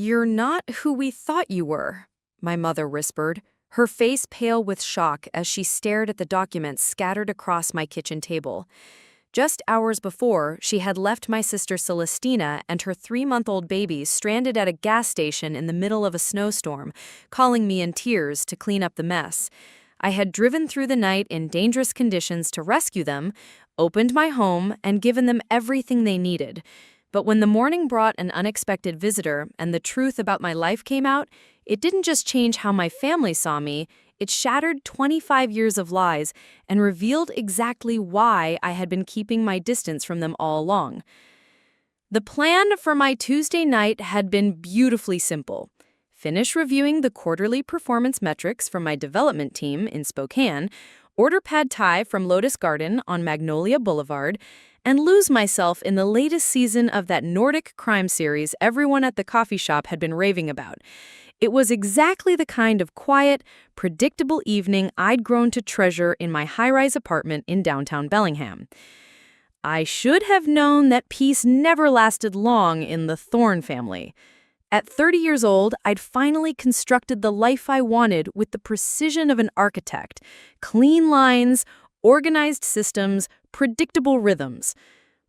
You're not who we thought you were, my mother whispered, her face pale with shock as she stared at the documents scattered across my kitchen table. Just hours before, she had left my sister Celestina and her 3-month-old baby stranded at a gas station in the middle of a snowstorm, calling me in tears to clean up the mess. I had driven through the night in dangerous conditions to rescue them, opened my home, and given them everything they needed. But when the morning brought an unexpected visitor and the truth about my life came out, it didn't just change how my family saw me, it shattered 25 years of lies and revealed exactly why I had been keeping my distance from them all along. The plan for my Tuesday night had been beautifully simple. Finish reviewing the quarterly performance metrics from my development team in Spokane, order pad thai from Lotus Garden on Magnolia Boulevard, and lose myself in the latest season of that Nordic crime series everyone at the coffee shop had been raving about. It was exactly the kind of quiet, predictable evening I'd grown to treasure in my high-rise apartment in downtown Bellingham. I should have known that peace never lasted long in the Thorne family. At 30 years old, I'd finally constructed the life I wanted with the precision of an architect. Clean lines, organized systems, predictable rhythms.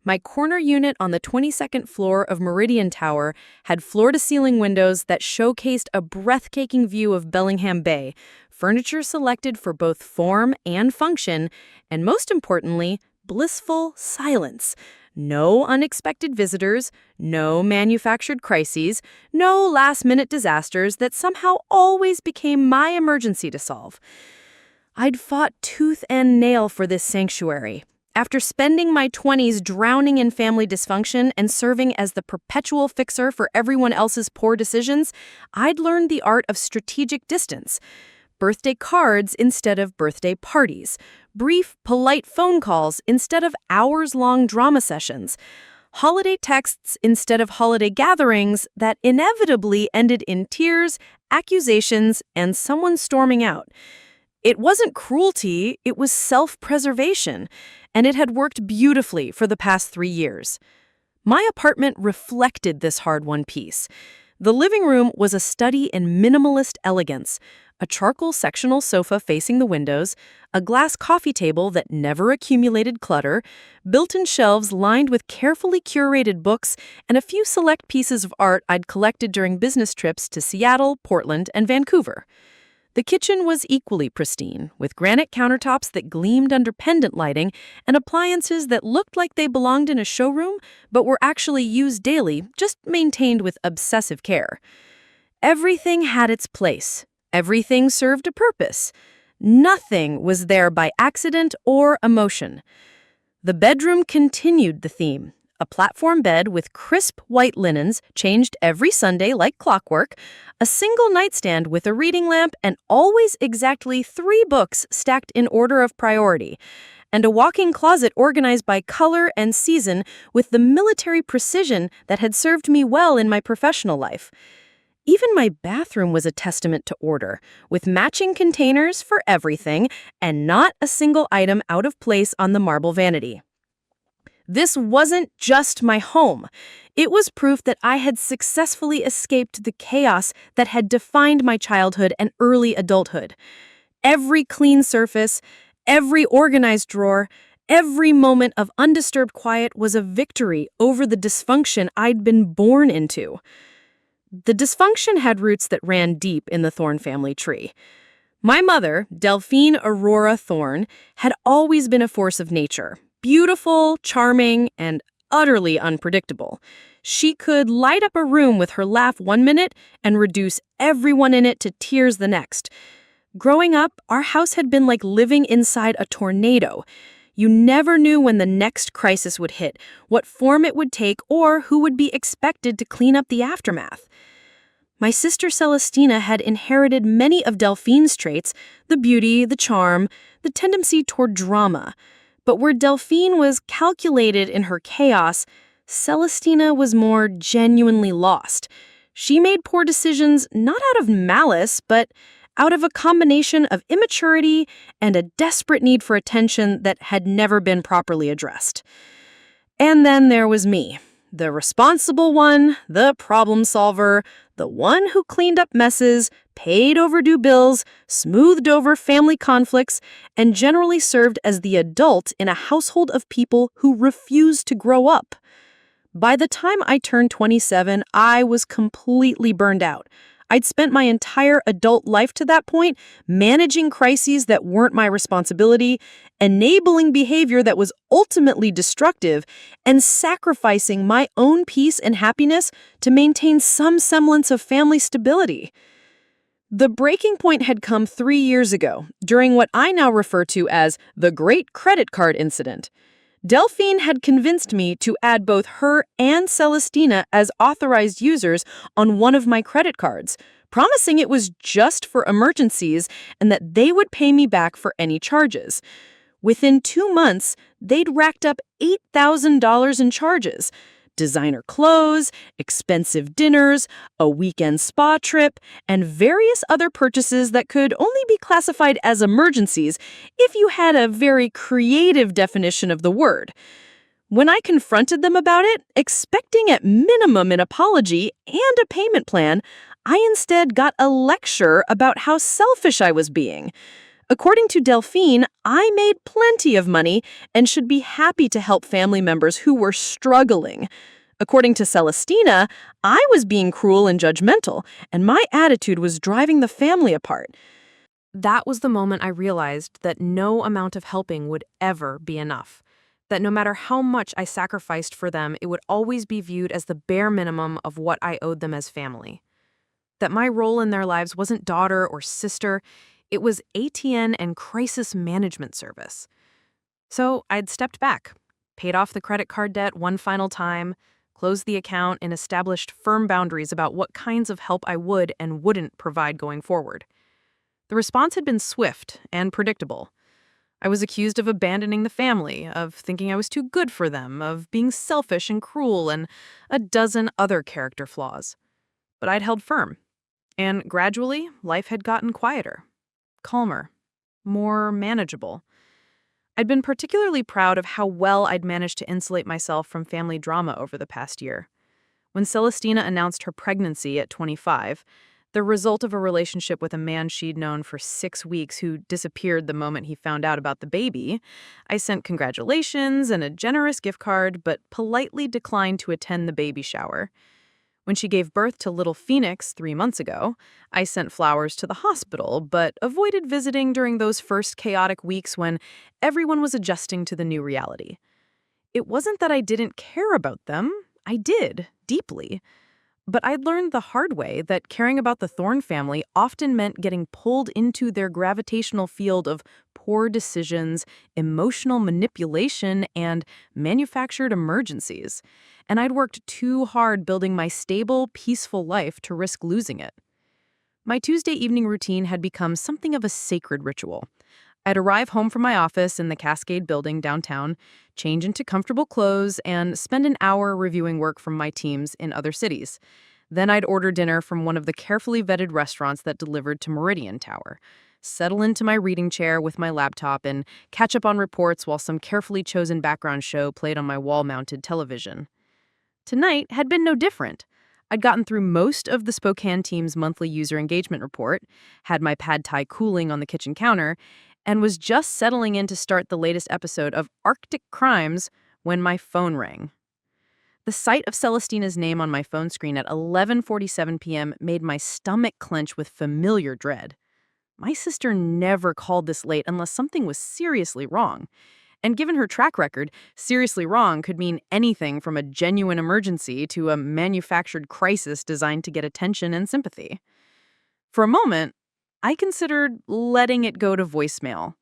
My corner unit on the 22nd floor of Meridian Tower had floor-to-ceiling windows that showcased a breathtaking view of Bellingham Bay, furniture selected for both form and function, and most importantly, blissful silence. No unexpected visitors, no manufactured crises, no last-minute disasters that somehow always became my emergency to solve. I'd fought tooth and nail for this sanctuary. After spending my 20s drowning in family dysfunction and serving as the perpetual fixer for everyone else's poor decisions, I'd learned the art of strategic distance. Birthday cards instead of birthday parties. Brief, polite phone calls instead of hours-long drama sessions. Holiday texts instead of holiday gatherings that inevitably ended in tears, accusations, and someone storming out. It wasn't cruelty, it was self-preservation, and it had worked beautifully for the past 3 years. My apartment reflected this hard-won peace. The living room was a study in minimalist elegance, a charcoal sectional sofa facing the windows, a glass coffee table that never accumulated clutter, built-in shelves lined with carefully curated books, and a few select pieces of art I'd collected during business trips to Seattle, Portland, and Vancouver. The kitchen was equally pristine, with granite countertops that gleamed under pendant lighting and appliances that looked like they belonged in a showroom but were actually used daily, just maintained with obsessive care. Everything had its place. Everything served a purpose. Nothing was there by accident or emotion. The bedroom continued the theme. A platform bed with crisp white linens changed every Sunday like clockwork, a single nightstand with a reading lamp and always exactly 3 books stacked in order of priority, and a walk-in closet organized by color and season with the military precision that had served me well in my professional life. Even my bathroom was a testament to order, with matching containers for everything and not a single item out of place on the marble vanity. This wasn't just my home. It was proof that I had successfully escaped the chaos that had defined my childhood and early adulthood. Every clean surface, every organized drawer, every moment of undisturbed quiet was a victory over the dysfunction I'd been born into. The dysfunction had roots that ran deep in the Thorne family tree. My mother, Delphine Aurora Thorne, had always been a force of nature. Beautiful, charming, and utterly unpredictable. She could light up a room with her laugh one minute and reduce everyone in it to tears the next. Growing up, our house had been like living inside a tornado. You never knew when the next crisis would hit, what form it would take, or who would be expected to clean up the aftermath. My sister Celestina had inherited many of Delphine's traits, the beauty, the charm, the tendency toward drama. But where Delphine was calculated in her chaos, Celestina was more genuinely lost. She made poor decisions not out of malice, but out of a combination of immaturity and a desperate need for attention that had never been properly addressed. And then there was me, The responsible one, the problem solver, the one who cleaned up messes, paid overdue bills, smoothed over family conflicts, and generally served as the adult in a household of people who refused to grow up. By the time I turned 27, I was completely burned out. I'd spent my entire adult life to that point managing crises that weren't my responsibility, enabling behavior that was ultimately destructive, and sacrificing my own peace and happiness to maintain some semblance of family stability. The breaking point had come 3 years ago, during what I now refer to as the Great Credit Card Incident. Delphine had convinced me to add both her and Celestina as authorized users on one of my credit cards, promising it was just for emergencies and that they would pay me back for any charges. Within 2 months, they'd racked up $8,000 in charges. Designer clothes, expensive dinners, a weekend spa trip, and various other purchases that could only be classified as emergencies if you had a very creative definition of the word. When I confronted them about it, expecting at minimum an apology and a payment plan, I instead got a lecture about how selfish I was being. According to Delphine, I made plenty of money and should be happy to help family members who were struggling. According to Celestina, I was being cruel and judgmental, and my attitude was driving the family apart. That was the moment I realized that no amount of helping would ever be enough. That no matter how much I sacrificed for them, it would always be viewed as the bare minimum of what I owed them as family. That my role in their lives wasn't daughter or sister, it was ATN and crisis management service. So I'd stepped back, paid off the credit card debt one final time, closed the account, and established firm boundaries about what kinds of help I would and wouldn't provide going forward. The response had been swift and predictable. I was accused of abandoning the family, of thinking I was too good for them, of being selfish and cruel, and a dozen other character flaws. But I'd held firm, and gradually, life had gotten quieter. Calmer, more manageable. I'd been particularly proud of how well I'd managed to insulate myself from family drama over the past year. When Celestina announced her pregnancy at 25, the result of a relationship with a man she'd known for 6 weeks who disappeared the moment he found out about the baby, I sent congratulations and a generous gift card, but politely declined to attend the baby shower. When she gave birth to little Phoenix 3 months ago, I sent flowers to the hospital, but avoided visiting during those first chaotic weeks when everyone was adjusting to the new reality. It wasn't that I didn't care about them. I did, deeply. But I'd learned the hard way that caring about the Thorne family often meant getting pulled into their gravitational field of poor decisions, emotional manipulation, and manufactured emergencies. And I'd worked too hard building my stable, peaceful life to risk losing it. My Tuesday evening routine had become something of a sacred ritual. I'd arrive home from my office in the Cascade building downtown, change into comfortable clothes, and spend an hour reviewing work from my teams in other cities. Then I'd order dinner from one of the carefully vetted restaurants that delivered to Meridian Tower, settle into my reading chair with my laptop, and catch up on reports while some carefully chosen background show played on my wall-mounted television. Tonight had been no different. I'd gotten through most of the Spokane team's monthly user engagement report, had my pad thai cooling on the kitchen counter, and was just settling in to start the latest episode of Arctic Crimes when my phone rang. The sight of Celestina's name on my phone screen at 11:47 p.m. made my stomach clench with familiar dread. My sister never called this late unless something was seriously wrong. And given her track record, seriously wrong could mean anything from a genuine emergency to a manufactured crisis designed to get attention and sympathy. For a moment, I considered letting it go to voicemail.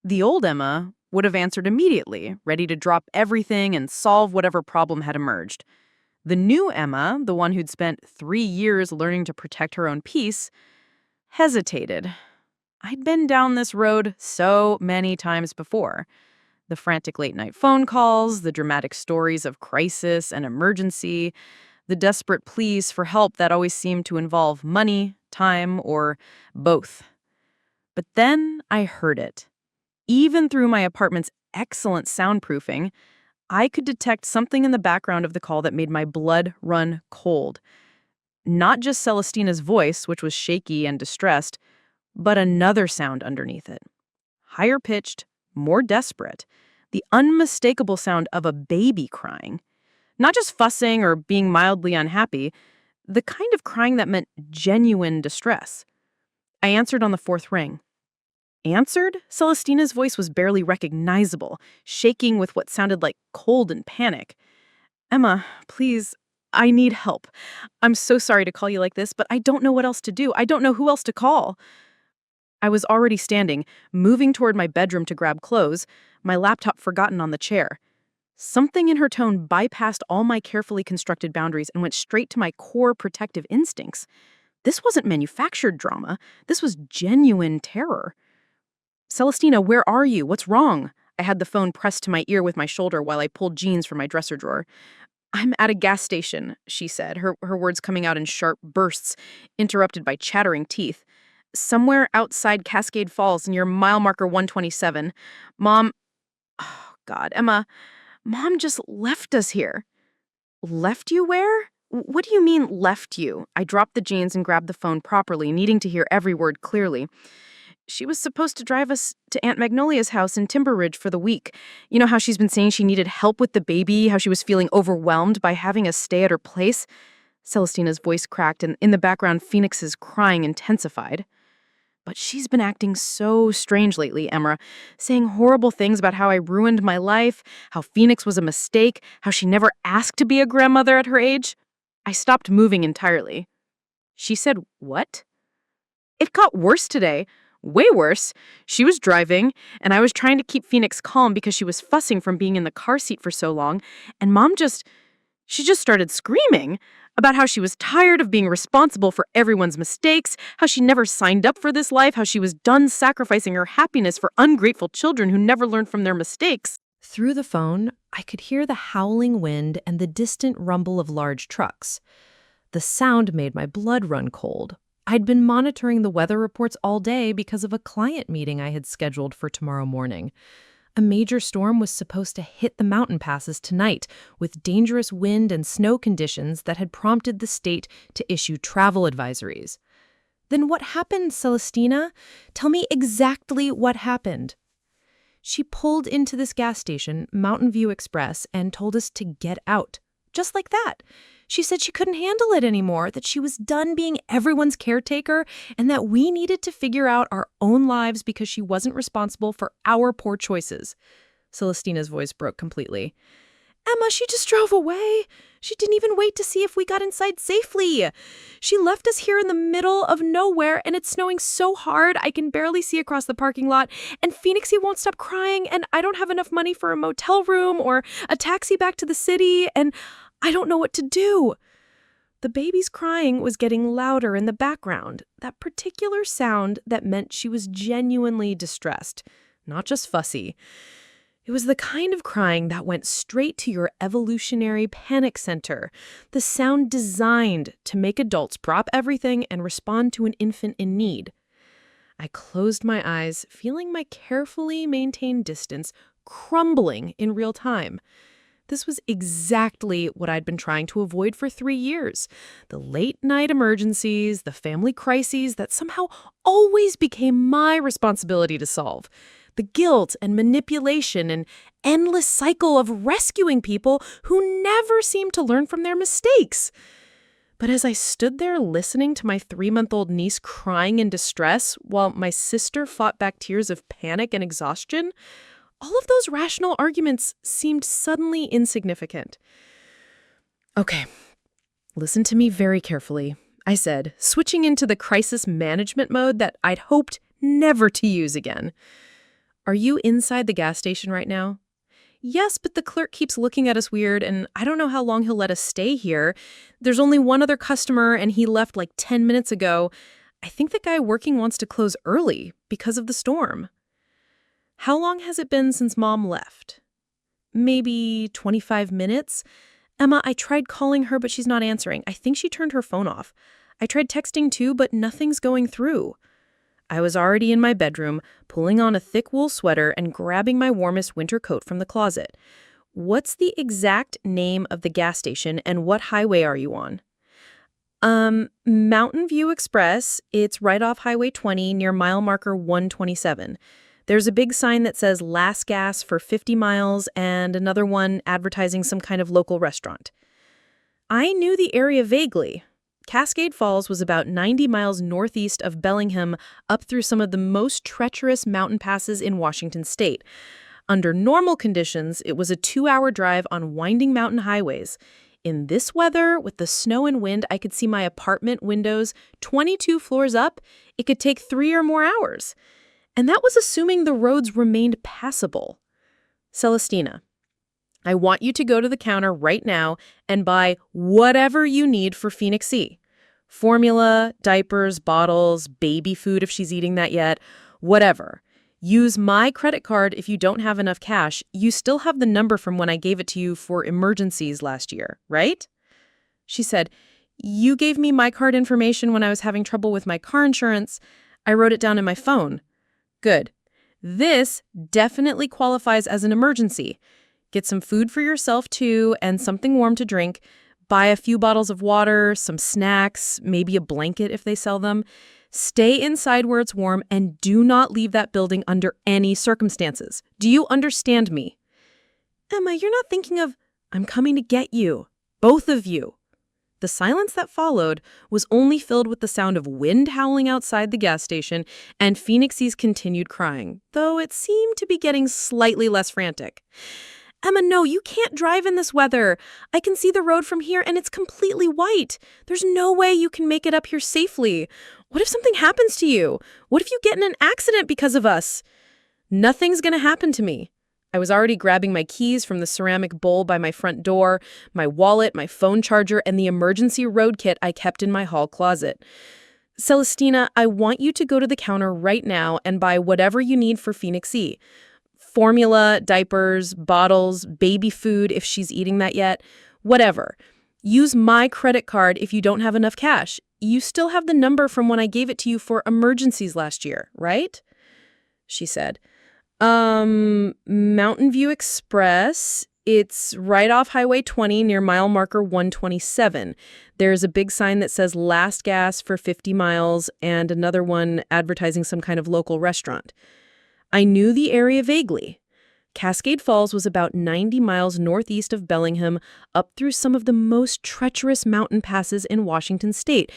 The old Emma would have answered immediately, ready to drop everything and solve whatever problem had emerged. The new Emma, the one who'd spent 3 years learning to protect her own peace, hesitated. I'd been down this road so many times before. The frantic late-night phone calls, the dramatic stories of crisis and emergency, the desperate pleas for help that always seemed to involve money, time, or both. But then I heard it. Even through my apartment's excellent soundproofing, I could detect something in the background of the call that made my blood run cold. Not just Celestina's voice, which was shaky and distressed, but another sound underneath it. Higher pitched, more desperate. The unmistakable sound of a baby crying. Not just fussing or being mildly unhappy, the kind of crying that meant genuine distress. I answered on the fourth ring. Answered? Celestina's voice was barely recognizable, shaking with what sounded like cold and panic. Emma, please, I need help. I'm so sorry to call you like this, but I don't know what else to do. I don't know who else to call. I was already standing, moving toward my bedroom to grab clothes, my laptop forgotten on the chair. Something in her tone bypassed all my carefully constructed boundaries and went straight to my core protective instincts. This wasn't manufactured drama. This was genuine terror. Celestina, where are you? What's wrong? I had the phone pressed to my ear with my shoulder while I pulled jeans from my dresser drawer. I'm at a gas station, she said, her words coming out in sharp bursts, interrupted by chattering teeth. Somewhere outside Cascade Falls near mile marker 127. Mom, oh God, Emma, Mom just left us here. Left you where? What do you mean, left you? I dropped the jeans and grabbed the phone properly, needing to hear every word clearly. She was supposed to drive us to Aunt Magnolia's house in Timber Ridge for the week. You know how she's been saying she needed help with the baby, how she was feeling overwhelmed by having us stay at her place? Celestina's voice cracked, and in the background, Phoenix's crying intensified. But she's been acting so strange lately, Emma, saying horrible things about how I ruined my life, how Phoenix was a mistake, how she never asked to be a grandmother at her age. I stopped moving entirely. She said, what? It got worse today. Way worse. She was driving, and I was trying to keep Phoenix calm because she was fussing from being in the car seat for so long, and Mom she just started screaming about how she was tired of being responsible for everyone's mistakes, how she never signed up for this life, how she was done sacrificing her happiness for ungrateful children who never learned from their mistakes. Through the phone, I could hear the howling wind and the distant rumble of large trucks. The sound made my blood run cold. I'd been monitoring the weather reports all day because of a client meeting I had scheduled for tomorrow morning. A major storm was supposed to hit the mountain passes tonight, with dangerous wind and snow conditions that had prompted the state to issue travel advisories. Then what happened, Celestina? Tell me exactly what happened. She pulled into this gas station, Mountain View Express, and told us to get out. Just like that. She said she couldn't handle it anymore, that she was done being everyone's caretaker, and that we needed to figure out our own lives because she wasn't responsible for our poor choices. Celestina's voice broke completely. Emma, she just drove away. She didn't even wait to see if we got inside safely. She left us here in the middle of nowhere, and it's snowing so hard I can barely see across the parking lot, and Phoenixy won't stop crying, and I don't have enough money for a motel room or a taxi back to the city, and I don't know what to do. The baby's crying was getting louder in the background, that particular sound that meant she was genuinely distressed, not just fussy. It was the kind of crying that went straight to your evolutionary panic center, the sound designed to make adults drop everything and respond to an infant in need. I closed my eyes, feeling my carefully maintained distance crumbling in real time. This was exactly what I'd been trying to avoid for 3 years. The late-night emergencies, the family crises that somehow always became my responsibility to solve. The guilt and manipulation and endless cycle of rescuing people who never seemed to learn from their mistakes. But as I stood there listening to my 3-month-old niece crying in distress while my sister fought back tears of panic and exhaustion, all of those rational arguments seemed suddenly insignificant. Okay, listen to me very carefully, I said, switching into the crisis management mode that I'd hoped never to use again. Are you inside the gas station right now? Yes, but the clerk keeps looking at us weird, and I don't know how long he'll let us stay here. There's only one other customer, and he left like 10 minutes ago. I think the guy working wants to close early because of the storm. How long has it been since Mom left? Maybe 25 minutes? Emma, I tried calling her, but she's not answering. I think she turned her phone off. I tried texting too, but nothing's going through. I was already in my bedroom, pulling on a thick wool sweater and grabbing my warmest winter coat from the closet. What's the exact name of the gas station and what highway are you on? Mountain View Express. It's right off Highway 20 near mile marker 127. There's a big sign that says last gas for 50 miles and another one advertising some kind of local restaurant. I knew the area vaguely. Cascade Falls was about 90 miles northeast of Bellingham, up through some of the most treacherous mountain passes in Washington state. Under normal conditions, it was a 2-hour drive on winding mountain highways. In this weather, with the snow and wind, I could see my apartment windows 22 floors up. It could take 3 or more hours. And that was assuming the roads remained passable. Celestina, I want you to go to the counter right now and buy whatever you need for Phoenix C. Formula, diapers, bottles, baby food if she's eating that yet, whatever. Use my credit card if you don't have enough cash. You still have the number from when I gave it to you for emergencies last year, right? She said, you gave me my card information when I was having trouble with my car insurance. I wrote it down in my phone. Good. This definitely qualifies as an emergency. Get some food for yourself, too, and something warm to drink. Buy a few bottles of water, some snacks, maybe a blanket if they sell them. Stay inside where it's warm and do not leave that building under any circumstances. Do you understand me? Emma, you're not thinking of, I'm coming to get you. Both of you. The silence that followed was only filled with the sound of wind howling outside the gas station and Phoenix's continued crying, though it seemed to be getting slightly less frantic. Emma, no, you can't drive in this weather. I can see the road from here and it's completely white. There's no way you can make it up here safely. What if something happens to you? What if you get in an accident because of us? Nothing's going to happen to me. I was already grabbing my keys from the ceramic bowl by my front door, my wallet, my phone charger, and the emergency road kit I kept in my hall closet. Celestina, I want you to go to the counter right now and buy whatever you need for Phoenix E. Formula, diapers, bottles, baby food if she's eating that yet, whatever. Use my credit card if you don't have enough cash. You still have the number from when I gave it to you for emergencies last year, right? She said, Mountain View Express. It's right off Highway 20 near mile marker 127. There's a big sign that says last gas for 50 miles and another one advertising some kind of local restaurant. I knew the area vaguely. Cascade Falls was about 90 miles northeast of Bellingham, up through some of the most treacherous mountain passes in Washington state.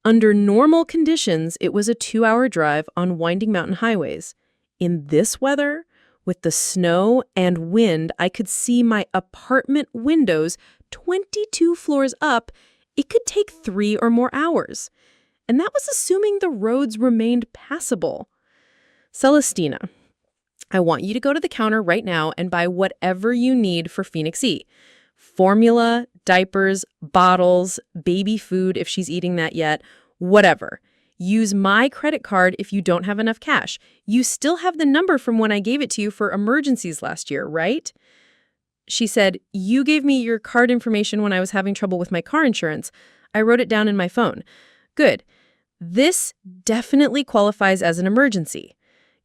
Under normal conditions, it was a 2-hour drive on winding mountain highways. In this weather, with the snow and wind, I could see my apartment windows 22 floors up. It could take 3 or more hours. And that was assuming the roads remained passable. Celestina, I want you to go to the counter right now and buy whatever you need for Phoenix E. Formula, diapers, bottles, baby food if she's eating that yet, whatever. Use my credit card if you don't have enough cash. You still have the number from when I gave it to you for emergencies last year, right? She said, you gave me your card information when I was having trouble with my car insurance. I wrote it down in my phone. Good. This definitely qualifies as an emergency.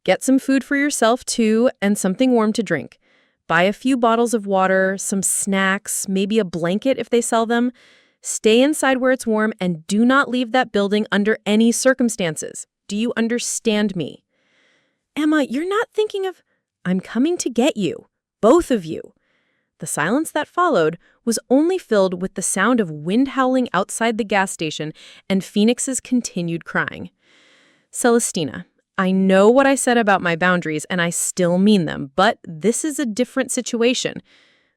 Get some food for yourself, too, and something warm to drink. Buy a few bottles of water, some snacks, maybe a blanket if they sell them. Stay inside where it's warm and do not leave that building under any circumstances. Do you understand me? Emma, you're not thinking of, I'm coming to get you. Both of you. The silence that followed was only filled with the sound of wind howling outside the gas station and Phoenix's continued crying. Celestina, I know what I said about my boundaries, and I still mean them, but this is a different situation.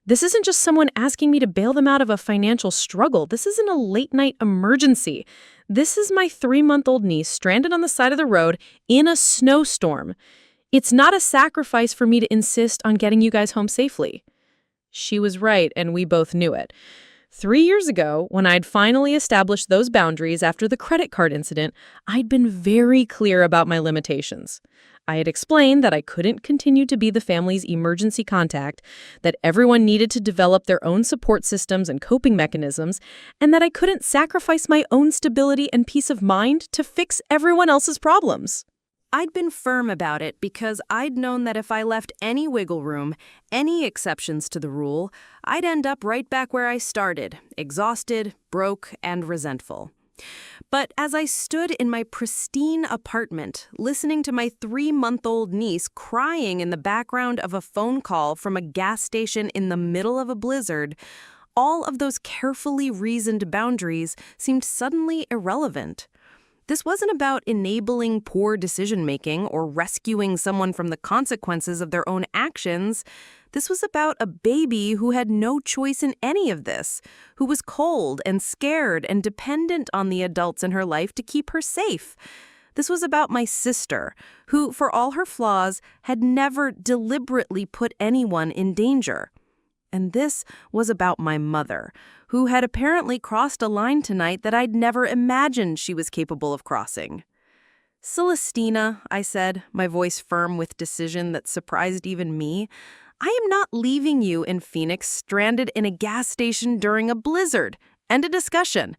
This isn't just someone asking me to bail them out of a financial struggle. This isn't a late-night emergency. This is my 3-month-old niece stranded on the side of the road in a snowstorm. It's not a sacrifice for me to insist on getting you guys home safely. She was right, and we both knew it. 3 years ago, when I'd finally established those boundaries after the credit card incident, I'd been very clear about my limitations. I had explained that I couldn't continue to be the family's emergency contact, that everyone needed to develop their own support systems and coping mechanisms, and that I couldn't sacrifice my own stability and peace of mind to fix everyone else's problems. I'd been firm about it because I'd known that if I left any wiggle room, any exceptions to the rule, I'd end up right back where I started, exhausted, broke, and resentful. But as I stood in my pristine apartment, listening to my 3-month-old niece crying in the background of a phone call from a gas station in the middle of a blizzard, all of those carefully reasoned boundaries seemed suddenly irrelevant. This wasn't about enabling poor decision-making or rescuing someone from the consequences of their own actions. This was about a baby who had no choice in any of this, who was cold and scared and dependent on the adults in her life to keep her safe. This was about my sister, who, for all her flaws, had never deliberately put anyone in danger. And this was about my mother, who had apparently crossed a line tonight that I'd never imagined she was capable of crossing. "Celestina," I said, my voice firm with decision that surprised even me, "I am not leaving you in Phoenix stranded in a gas station during a blizzard. End of discussion.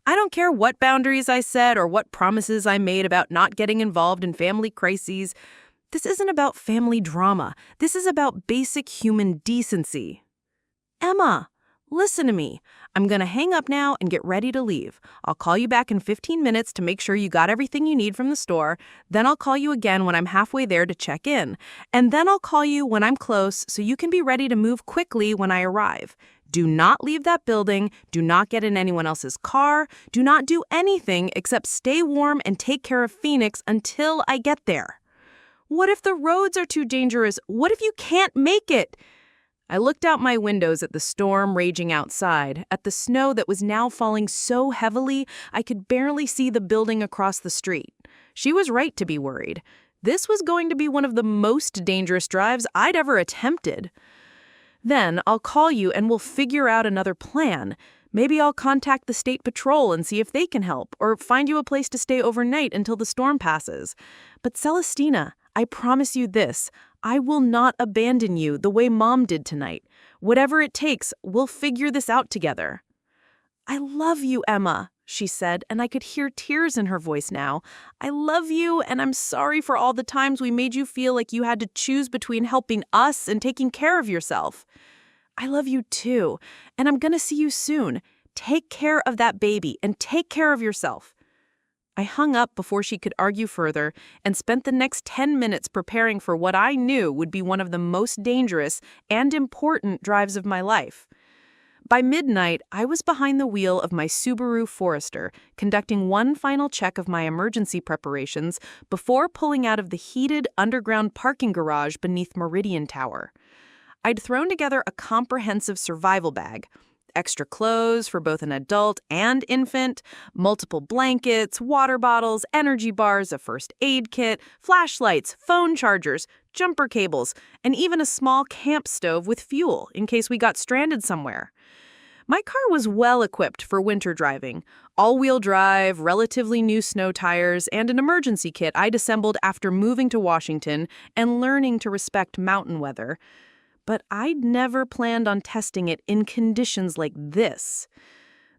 I don't care what boundaries I set or what promises I made about not getting involved in family crises. This isn't about family drama. This is about basic human decency." "Emma, listen to me. I'm going to hang up now and get ready to leave. I'll call you back in 15 minutes to make sure you got everything you need from the store. Then I'll call you again when I'm halfway there to check in. And then I'll call you when I'm close so you can be ready to move quickly when I arrive. Do not leave that building. Do not get in anyone else's car. Do not do anything except stay warm and take care of Phoenix until I get there. What if the roads are too dangerous? What if you can't make it?" I looked out my windows at the storm raging outside, at the snow that was now falling so heavily I could barely see the building across the street. She was right to be worried. This was going to be one of the most dangerous drives I'd ever attempted. "Then I'll call you and we'll figure out another plan. Maybe I'll contact the state patrol and see if they can help, or find you a place to stay overnight until the storm passes. But Celestina, I promise you this. I will not abandon you the way Mom did tonight. Whatever it takes, we'll figure this out together." "I love you, Emma," she said, and I could hear tears in her voice now. "I love you, and I'm sorry for all the times we made you feel like you had to choose between helping us and taking care of yourself. I love you too, and I'm gonna see you soon. Take care of that baby and take care of yourself." I hung up before she could argue further and spent the next 10 minutes preparing for what I knew would be one of the most dangerous and important drives of my life. By midnight, I was behind the wheel of my Subaru Forester, conducting one final check of my emergency preparations before pulling out of the heated underground parking garage beneath Meridian Tower. I'd thrown together a comprehensive survival bag: extra clothes for both an adult and infant, multiple blankets, water bottles, energy bars, a first aid kit, flashlights, phone chargers, jumper cables, and even a small camp stove with fuel in case we got stranded somewhere. My car was well equipped for winter driving: all-wheel drive, relatively new snow tires, and an emergency kit I'd assembled after moving to Washington and learning to respect mountain weather. But I'd never planned on testing it in conditions like this.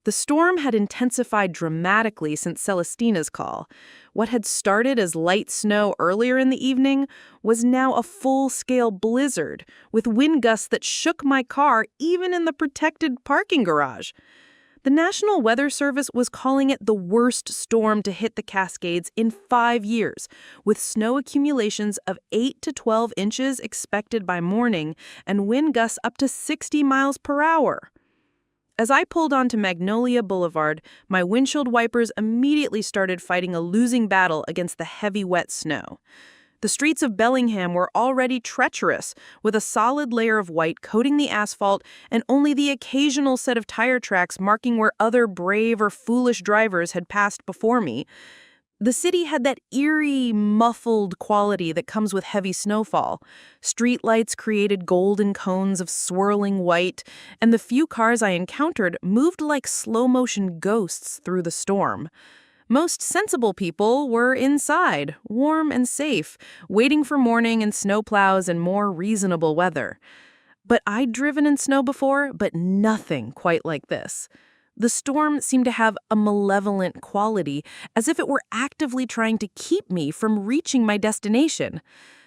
The storm had intensified dramatically since Celestina's call. What had started as light snow earlier in the evening was now a full-scale blizzard, with wind gusts that shook my car even in the protected parking garage. The National Weather Service was calling it the worst storm to hit the Cascades in 5 years, with snow accumulations of 8 to 12 inches expected by morning and wind gusts up to 60 miles per hour. As I pulled onto Magnolia Boulevard, my windshield wipers immediately started fighting a losing battle against the heavy, wet snow. The streets of Bellingham were already treacherous, with a solid layer of white coating the asphalt and only the occasional set of tire tracks marking where other brave or foolish drivers had passed before me. The city had that eerie, muffled quality that comes with heavy snowfall. Streetlights created golden cones of swirling white, and the few cars I encountered moved like slow-motion ghosts through the storm. Most sensible people were inside, warm and safe, waiting for morning and snowplows and more reasonable weather. But I'd driven in snow before, but nothing quite like this. The storm seemed to have a malevolent quality, as if it were actively trying to keep me from reaching my destination.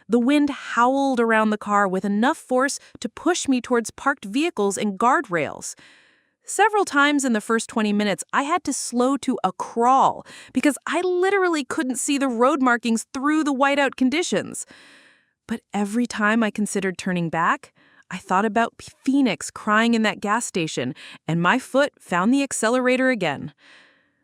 The wind howled around the car with enough force to push me towards parked vehicles and guardrails. Several times in the first 20 minutes, I had to slow to a crawl because I literally couldn't see the road markings through the whiteout conditions. But every time I considered turning back, I thought about Phoenix crying in that gas station, and my foot found the accelerator again.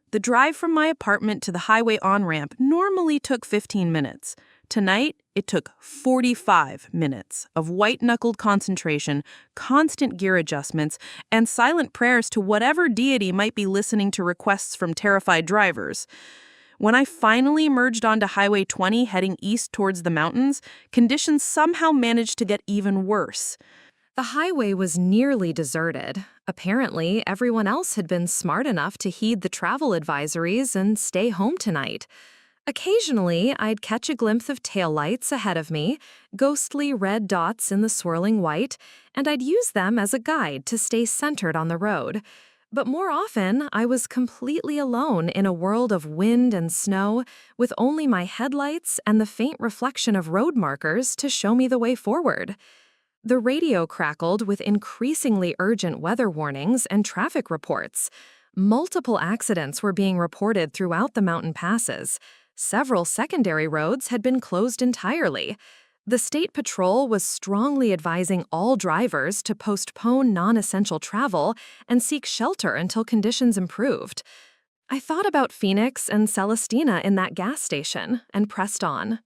The drive from my apartment to the highway on-ramp normally took 15 minutes. Tonight, it took 45 minutes of white-knuckled concentration, constant gear adjustments, and silent prayers to whatever deity might be listening to requests from terrified drivers. When I finally merged onto Highway 20 heading east towards the mountains, conditions somehow managed to get even worse. The highway was nearly deserted. Apparently, everyone else had been smart enough to heed the travel advisories and stay home tonight. Occasionally, I'd catch a glimpse of taillights ahead of me, ghostly red dots in the swirling white, and I'd use them as a guide to stay centered on the road. But more often, I was completely alone in a world of wind and snow, with only my headlights and the faint reflection of road markers to show me the way forward. The radio crackled with increasingly urgent weather warnings and traffic reports. Multiple accidents were being reported throughout the mountain passes. Several secondary roads had been closed entirely. The State Patrol was strongly advising all drivers to postpone non-essential travel and seek shelter until conditions improved. I thought about Phoenix and Celestina in that gas station and pressed on.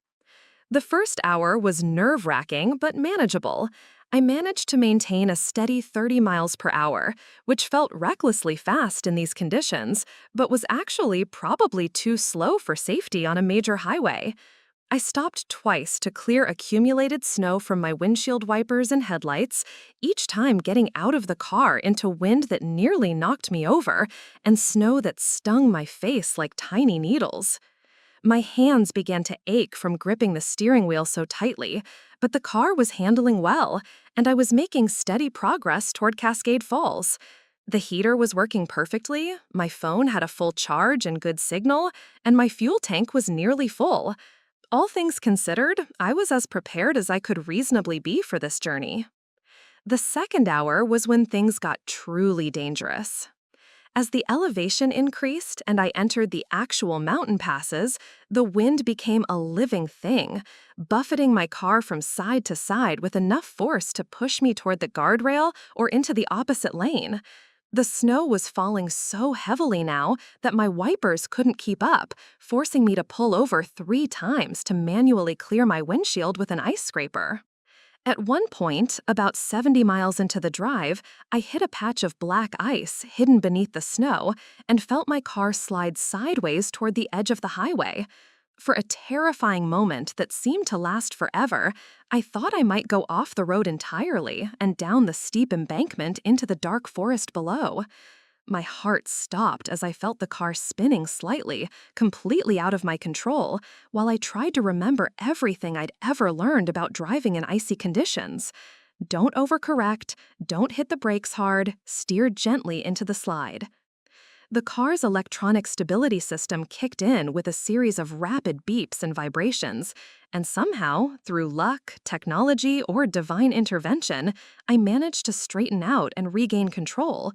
The first hour was nerve-wracking but manageable. I managed to maintain a steady 30 miles per hour, which felt recklessly fast in these conditions, but was actually probably too slow for safety on a major highway. I stopped twice to clear accumulated snow from my windshield wipers and headlights, each time getting out of the car into wind that nearly knocked me over and snow that stung my face like tiny needles. My hands began to ache from gripping the steering wheel so tightly, but the car was handling well, and I was making steady progress toward Cascade Falls. The heater was working perfectly, my phone had a full charge and good signal, and my fuel tank was nearly full. All things considered, I was as prepared as I could reasonably be for this journey. The second hour was when things got truly dangerous. As the elevation increased and I entered the actual mountain passes, the wind became a living thing, buffeting my car from side to side with enough force to push me toward the guardrail or into the opposite lane. The snow was falling so heavily now that my wipers couldn't keep up, forcing me to pull over 3 times to manually clear my windshield with an ice scraper. At one point, about 70 miles into the drive, I hit a patch of black ice hidden beneath the snow and felt my car slide sideways toward the edge of the highway. For a terrifying moment that seemed to last forever, I thought I might go off the road entirely and down the steep embankment into the dark forest below. My heart stopped as I felt the car spinning slightly, completely out of my control, while I tried to remember everything I'd ever learned about driving in icy conditions. Don't overcorrect, don't hit the brakes hard, steer gently into the slide. The car's electronic stability system kicked in with a series of rapid beeps and vibrations, and somehow, through luck, technology, or divine intervention, I managed to straighten out and regain control.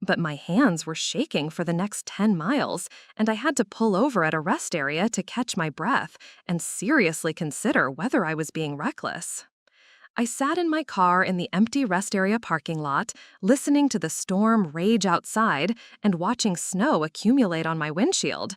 But my hands were shaking for the next 10 miles, and I had to pull over at a rest area to catch my breath and seriously consider whether I was being reckless. I sat in my car in the empty rest area parking lot, listening to the storm rage outside and watching snow accumulate on my windshield,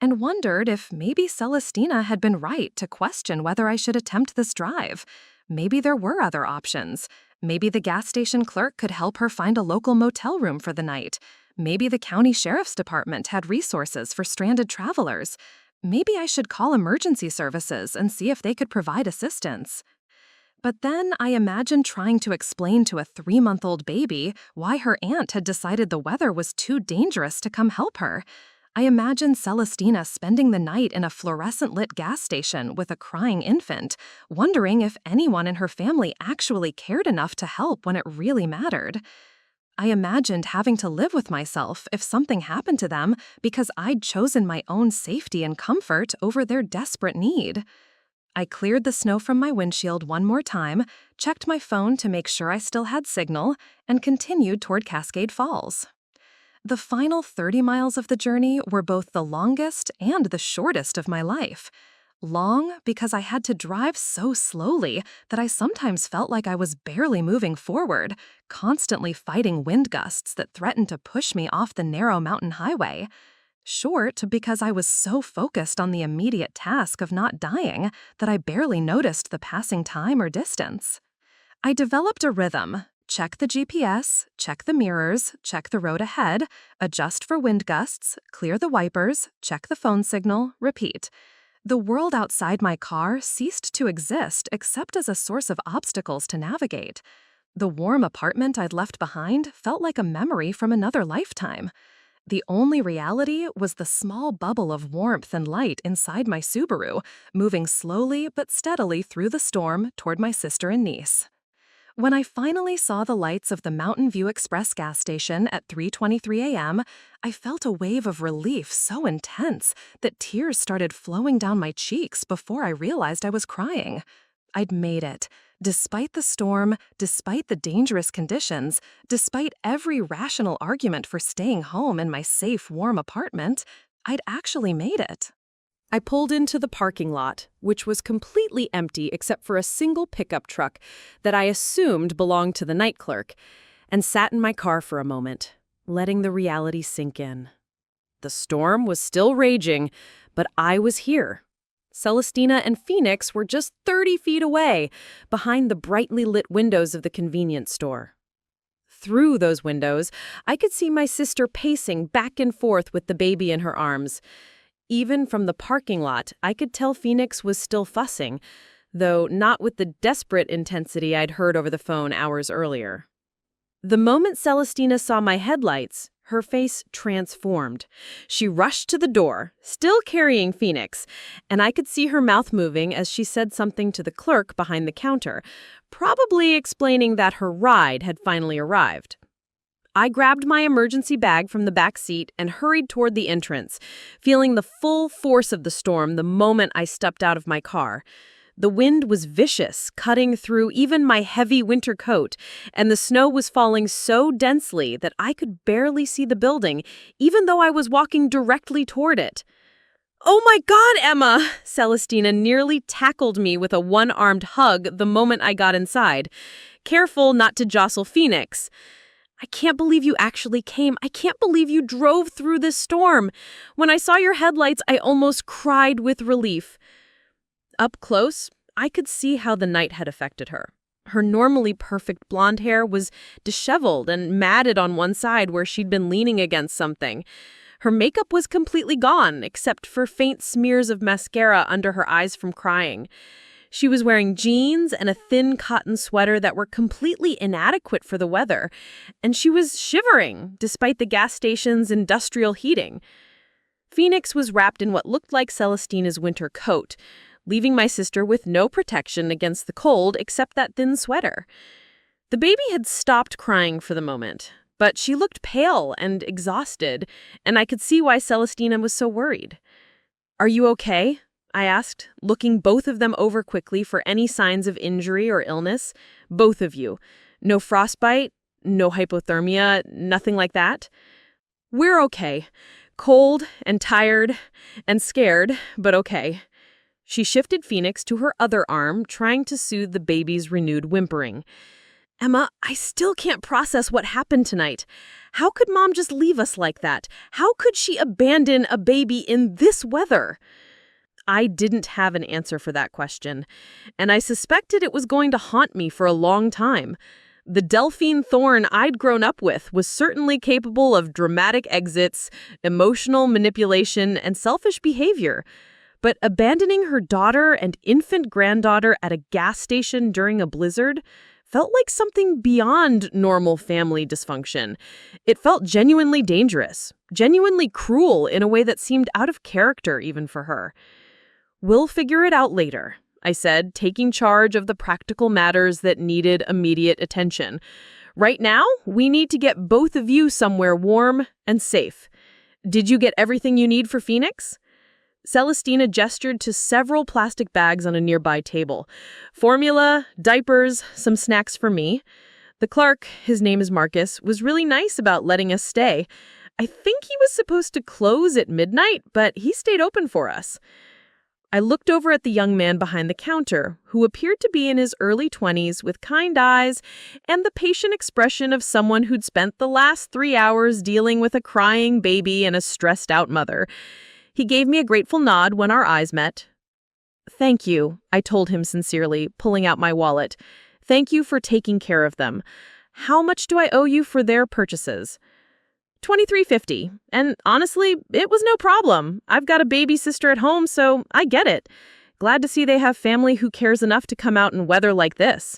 and wondered if maybe Celestina had been right to question whether I should attempt this drive. Maybe there were other options. Maybe the gas station clerk could help her find a local motel room for the night. Maybe the county sheriff's department had resources for stranded travelers. Maybe I should call emergency services and see if they could provide assistance. But then I imagined trying to explain to a 3-month-old baby why her aunt had decided the weather was too dangerous to come help her. I imagined Celestina spending the night in a fluorescent-lit gas station with a crying infant, wondering if anyone in her family actually cared enough to help when it really mattered. I imagined having to live with myself if something happened to them because I'd chosen my own safety and comfort over their desperate need. I cleared the snow from my windshield one more time, checked my phone to make sure I still had signal, and continued toward Cascade Falls. The final 30 miles of the journey were both the longest and the shortest of my life. Long because I had to drive so slowly that I sometimes felt like I was barely moving forward, constantly fighting wind gusts that threatened to push me off the narrow mountain highway. Short because I was so focused on the immediate task of not dying that I barely noticed the passing time or distance. I developed a rhythm. Check the GPS, check the mirrors, check the road ahead, adjust for wind gusts, clear the wipers, check the phone signal, repeat. The world outside my car ceased to exist except as a source of obstacles to navigate. The warm apartment I'd left behind felt like a memory from another lifetime. The only reality was the small bubble of warmth and light inside my Subaru, moving slowly but steadily through the storm toward my sister and niece. When I finally saw the lights of the Mountain View Express gas station at 3:23 a.m., I felt a wave of relief so intense that tears started flowing down my cheeks before I realized I was crying. I'd made it. Despite the storm, despite the dangerous conditions, despite every rational argument for staying home in my safe, warm apartment, I'd actually made it. I pulled into the parking lot, which was completely empty except for a single pickup truck that I assumed belonged to the night clerk, and sat in my car for a moment, letting the reality sink in. The storm was still raging, but I was here. Celestina and Phoenix were just 30 feet away, behind the brightly lit windows of the convenience store. Through those windows, I could see my sister pacing back and forth with the baby in her arms. Even from the parking lot, I could tell Phoenix was still fussing, though not with the desperate intensity I'd heard over the phone hours earlier. The moment Celestina saw my headlights, her face transformed. She rushed to the door, still carrying Phoenix, and I could see her mouth moving as she said something to the clerk behind the counter, probably explaining that her ride had finally arrived. I grabbed my emergency bag from the back seat and hurried toward the entrance, feeling the full force of the storm the moment I stepped out of my car. The wind was vicious, cutting through even my heavy winter coat, and the snow was falling so densely that I could barely see the building, even though I was walking directly toward it. "Oh my God, Emma!" Celestina nearly tackled me with a one-armed hug the moment I got inside, careful not to jostle Phoenix. "I can't believe you actually came. I can't believe you drove through this storm. When I saw your headlights, I almost cried with relief." Up close, I could see how the night had affected her. Her normally perfect blonde hair was disheveled and matted on one side where she'd been leaning against something. Her makeup was completely gone, except for faint smears of mascara under her eyes from crying. She was wearing jeans and a thin cotton sweater that were completely inadequate for the weather, and she was shivering despite the gas station's industrial heating. Phoenix was wrapped in what looked like Celestina's winter coat, leaving my sister with no protection against the cold except that thin sweater. The baby had stopped crying for the moment, but she looked pale and exhausted, and I could see why Celestina was so worried. "Are you okay?" I asked, looking both of them over quickly for any signs of injury or illness. "Both of you. No frostbite, no hypothermia, nothing like that?" "We're okay. Cold and tired and scared, but okay." She shifted Phoenix to her other arm, trying to soothe the baby's renewed whimpering. "Emma, I still can't process what happened tonight. How could Mom just leave us like that? How could she abandon a baby in this weather?" I didn't have an answer for that question, and I suspected it was going to haunt me for a long time. The Delphine Thorne I'd grown up with was certainly capable of dramatic exits, emotional manipulation, and selfish behavior. But abandoning her daughter and infant granddaughter at a gas station during a blizzard felt like something beyond normal family dysfunction. It felt genuinely dangerous, genuinely cruel in a way that seemed out of character even for her. "We'll figure it out later," I said, taking charge of the practical matters that needed immediate attention. Right now, we need to get both of you somewhere warm and safe. Did you get everything you need for Phoenix? Celestina gestured to several plastic bags on a nearby table. Formula, diapers, some snacks for me. The clerk, his name is Marcus, was really nice about letting us stay. I think he was supposed to close at midnight, but he stayed open for us. I looked over at the young man behind the counter, who appeared to be in his early 20s with kind eyes and the patient expression of someone who'd spent the last 3 hours dealing with a crying baby and a stressed-out mother. He gave me a grateful nod when our eyes met. "Thank you," I told him sincerely, pulling out my wallet. "Thank you for taking care of them. How much do I owe you for their purchases?" $23.50. And honestly, it was no problem. I've got a baby sister at home, so I get it. Glad to see they have family who cares enough to come out in weather like this.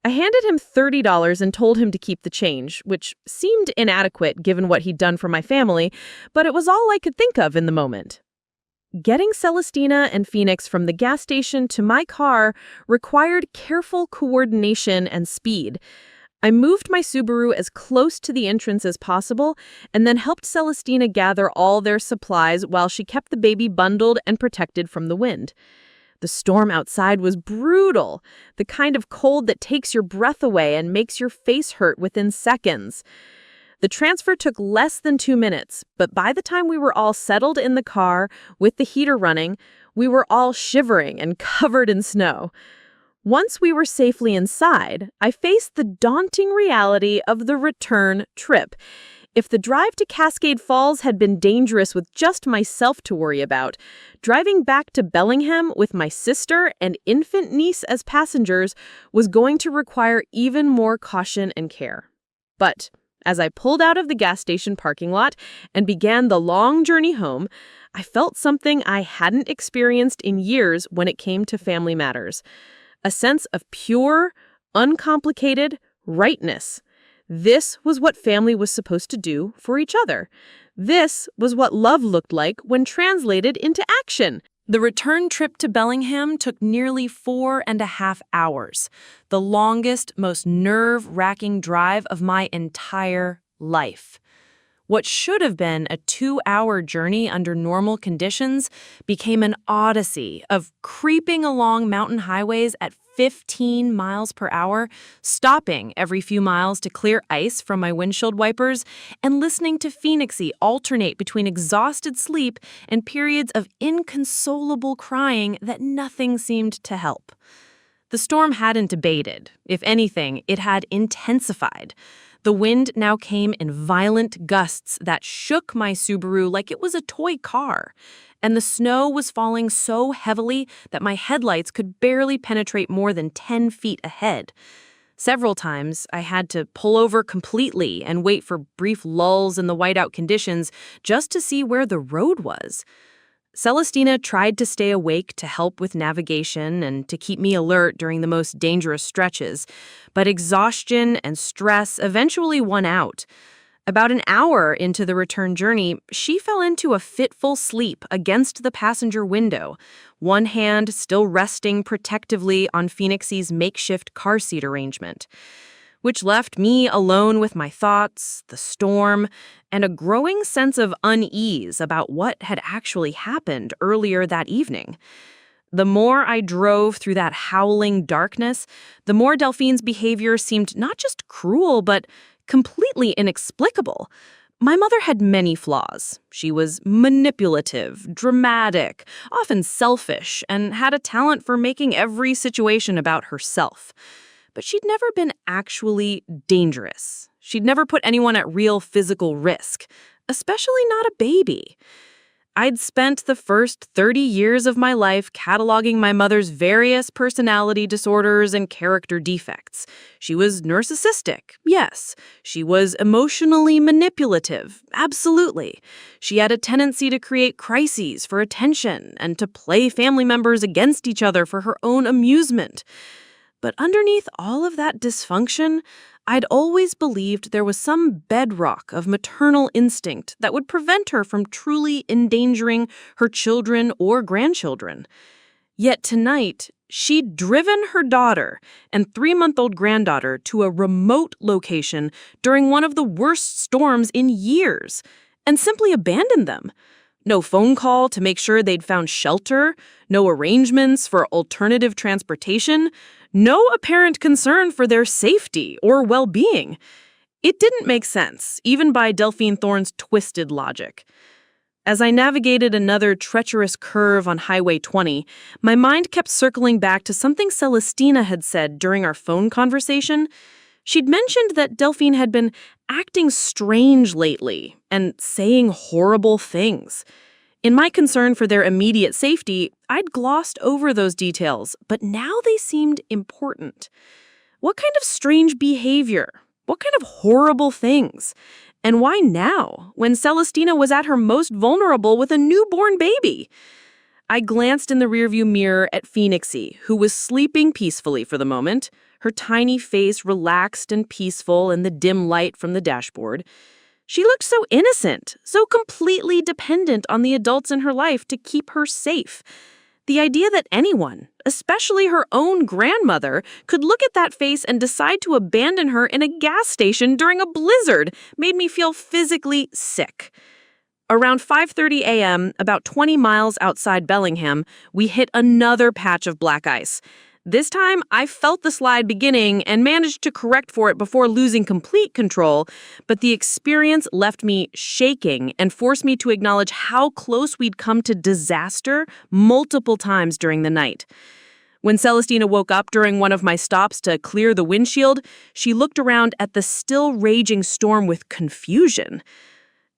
I handed him $30 and told him to keep the change, which seemed inadequate given what he'd done for my family, but it was all I could think of in the moment. Getting Celestina and Phoenix from the gas station to my car required careful coordination and speed. I moved my Subaru as close to the entrance as possible and then helped Celestina gather all their supplies while she kept the baby bundled and protected from the wind. The storm outside was brutal, the kind of cold that takes your breath away and makes your face hurt within seconds. The transfer took less than 2 minutes, but by the time we were all settled in the car with the heater running, we were all shivering and covered in snow. Once we were safely inside, I faced the daunting reality of the return trip. If the drive to Cascade Falls had been dangerous with just myself to worry about, driving back to Bellingham with my sister and infant niece as passengers was going to require even more caution and care. But as I pulled out of the gas station parking lot and began the long journey home, I felt something I hadn't experienced in years when it came to family matters. A sense of pure, uncomplicated rightness. This was what family was supposed to do for each other. This was what love looked like when translated into action. The return trip to Bellingham took nearly 4.5 hours, the longest, most nerve-wracking drive of my entire life. What should have been a 2-hour journey under normal conditions became an odyssey of creeping along mountain highways at 15 miles per hour, stopping every few miles to clear ice from my windshield wipers, and listening to Phoenixy alternate between exhausted sleep and periods of inconsolable crying that nothing seemed to help. The storm hadn't abated. If anything, it had intensified. The wind now came in violent gusts that shook my Subaru like it was a toy car, and the snow was falling so heavily that my headlights could barely penetrate more than 10 feet ahead. Several times, I had to pull over completely and wait for brief lulls in the whiteout conditions just to see where the road was. Celestina tried to stay awake to help with navigation and to keep me alert during the most dangerous stretches, but exhaustion and stress eventually won out. About an hour into the return journey, she fell into a fitful sleep against the passenger window, one hand still resting protectively on Phoenixy's makeshift car seat arrangement, which left me alone with my thoughts, the storm, and a growing sense of unease about what had actually happened earlier that evening. The more I drove through that howling darkness, the more Delphine's behavior seemed not just cruel, but completely inexplicable. My mother had many flaws. She was manipulative, dramatic, often selfish, and had a talent for making every situation about herself. But she'd never been actually dangerous. She'd never put anyone at real physical risk, especially not a baby. I'd spent the first 30 years of my life cataloging my mother's various personality disorders and character defects. She was narcissistic, yes. She was emotionally manipulative, absolutely. She had a tendency to create crises for attention and to play family members against each other for her own amusement. But underneath all of that dysfunction, I'd always believed there was some bedrock of maternal instinct that would prevent her from truly endangering her children or grandchildren. Yet tonight, She'd driven her daughter and 3-month-old granddaughter to a remote location during one of the worst storms in years and simply abandoned them. No phone call to make sure they'd found shelter, no arrangements for alternative transportation, no apparent concern for their safety or well-being. It didn't make sense, even by Delphine Thorne's twisted logic. As I navigated another treacherous curve on Highway 20, my mind kept circling back to something Celestina had said during our phone conversation. She'd mentioned that Delphine had been acting strange lately and saying horrible things. In my concern for their immediate safety, I'd glossed over those details, but now they seemed important. What kind of strange behavior? What kind of horrible things? And why now, when Celestina was at her most vulnerable with a newborn baby? I glanced in the rearview mirror at Phoenixy, who was sleeping peacefully for the moment, her tiny face relaxed and peaceful in the dim light from the dashboard. She looked so innocent, so completely dependent on the adults in her life to keep her safe. The idea that anyone, especially her own grandmother, could look at that face and decide to abandon her in a gas station during a blizzard made me feel physically sick. Around 5:30 a.m., about 20 miles outside Bellingham, we hit another patch of black ice. This time, I felt the slide beginning and managed to correct for it before losing complete control, but the experience left me shaking and forced me to acknowledge how close we'd come to disaster multiple times during the night. When Celestina woke up during one of my stops to clear the windshield, she looked around at the still raging storm with confusion.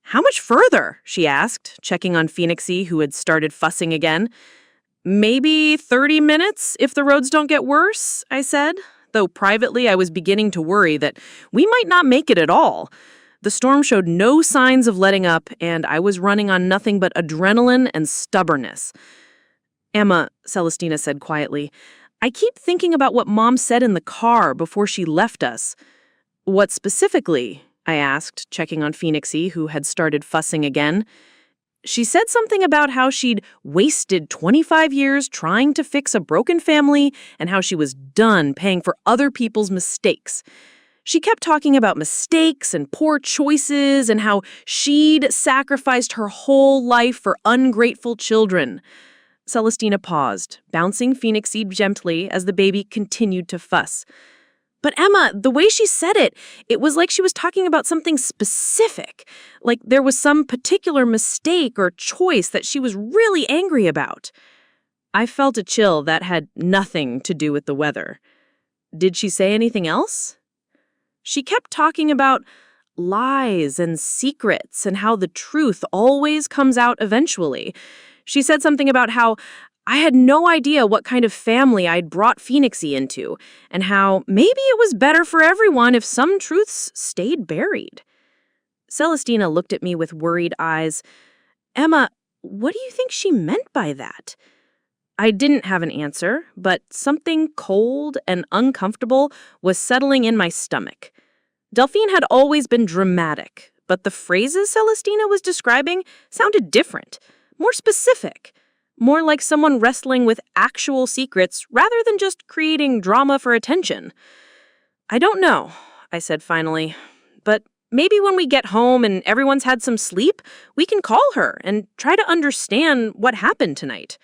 "How much further?" she asked, checking on Phoenixy, who had started fussing again. "Maybe 30 minutes if the roads don't get worse," I said, though privately I was beginning to worry that we might not make it at all. The storm showed no signs of letting up, and I was running on nothing but adrenaline and stubbornness. "Emma," Celestina said quietly, "I keep thinking about what Mom said in the car before she left us." "What specifically?" I asked, checking on Phoenixy, who had started fussing again. "She said something about how she'd wasted 25 years trying to fix a broken family and how she was done paying for other people's mistakes. She kept talking about mistakes and poor choices and how she'd sacrificed her whole life for ungrateful children." Celestina paused, bouncing Phoenixy gently as the baby continued to fuss. "But Emma, the way she said it, it was like she was talking about something specific, like there was some particular mistake or choice that she was really angry about." I felt a chill that had nothing to do with the weather. "Did she say anything else?" "She kept talking about lies and secrets and how the truth always comes out eventually. She said something about how I had no idea what kind of family I'd brought Phoenixy into, and how maybe it was better for everyone if some truths stayed buried." Celestina looked at me with worried eyes. "Emma, what do you think she meant by that?" I didn't have an answer, but something cold and uncomfortable was settling in my stomach. Delphine had always been dramatic, but the phrases Celestina was describing sounded different, more specific. More like someone wrestling with actual secrets rather than just creating drama for attention. "I don't know," I said finally, "but maybe when we get home and everyone's had some sleep, we can call her and try to understand what happened tonight."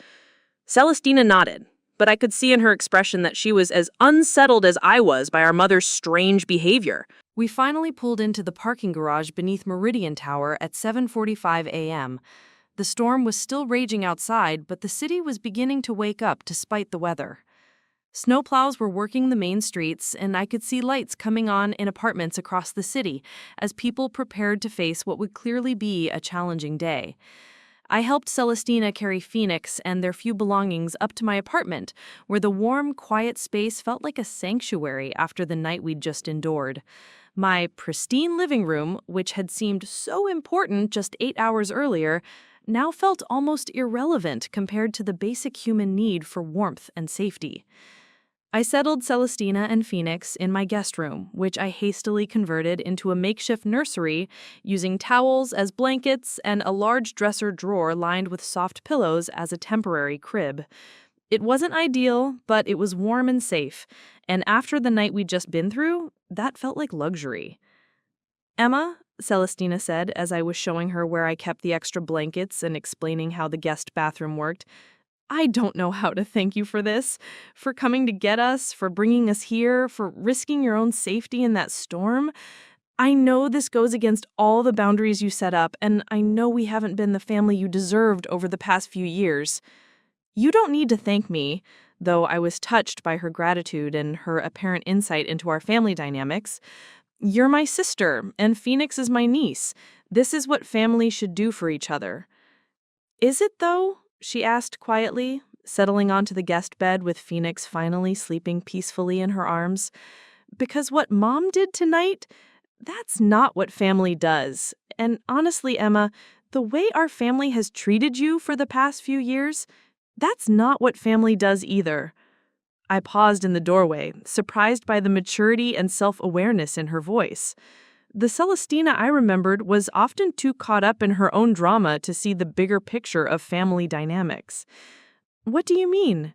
Celestina nodded, but I could see in her expression that she was as unsettled as I was by our mother's strange behavior. We finally pulled into the parking garage beneath Meridian Tower at 7:45 a.m. The storm was still raging outside, but the city was beginning to wake up despite the weather. Snowplows were working the main streets, and I could see lights coming on in apartments across the city as people prepared to face what would clearly be a challenging day. I helped Celestina carry Phoenix and their few belongings up to my apartment, where the warm, quiet space felt like a sanctuary after the night we'd just endured. My pristine living room, which had seemed so important just 8 hours earlier, now felt almost irrelevant compared to the basic human need for warmth and safety. I settled Celestina and Phoenix in my guest room, which I hastily converted into a makeshift nursery using towels as blankets and a large dresser drawer lined with soft pillows as a temporary crib. It wasn't ideal, but it was warm and safe, and after the night we'd just been through, that felt like luxury. "Emma," Celestina said as I was showing her where I kept the extra blankets and explaining how the guest bathroom worked, "I don't know how to thank you for this, for coming to get us, for bringing us here, for risking your own safety in that storm. I know this goes against all the boundaries you set up, and I know we haven't been the family you deserved over the past few years. You don't need to thank me," though I was touched by her gratitude and her apparent insight into our family dynamics. "You're my sister, and Phoenix is my niece. This is what family should do for each other." "Is it, though?" she asked quietly, settling onto the guest bed with Phoenix finally sleeping peacefully in her arms. "Because what Mom did tonight, that's not what family does. And honestly, Emma, the way our family has treated you for the past few years, that's not what family does either." I paused in the doorway, surprised by the maturity and self-awareness in her voice. The Celestina I remembered was often too caught up in her own drama to see the bigger picture of family dynamics. "What do you mean?"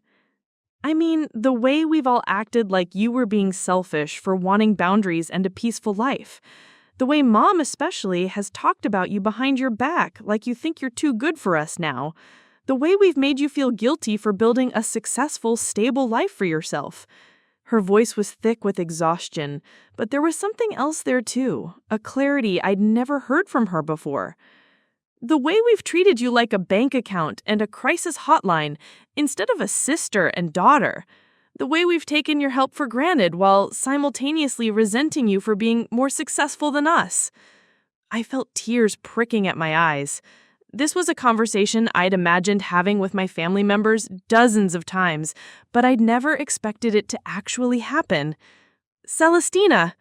"I mean, the way we've all acted like you were being selfish for wanting boundaries and a peaceful life. The way Mom especially has talked about you behind your back like you think you're too good for us now. The way we've made you feel guilty for building a successful, stable life for yourself." Her voice was thick with exhaustion, but there was something else there too, a clarity I'd never heard from her before. "The way we've treated you like a bank account and a crisis hotline instead of a sister and daughter. The way we've taken your help for granted while simultaneously resenting you for being more successful than us." I felt tears pricking at my eyes. This was a conversation I'd imagined having with my family members dozens of times, but I'd never expected it to actually happen. "Celestina,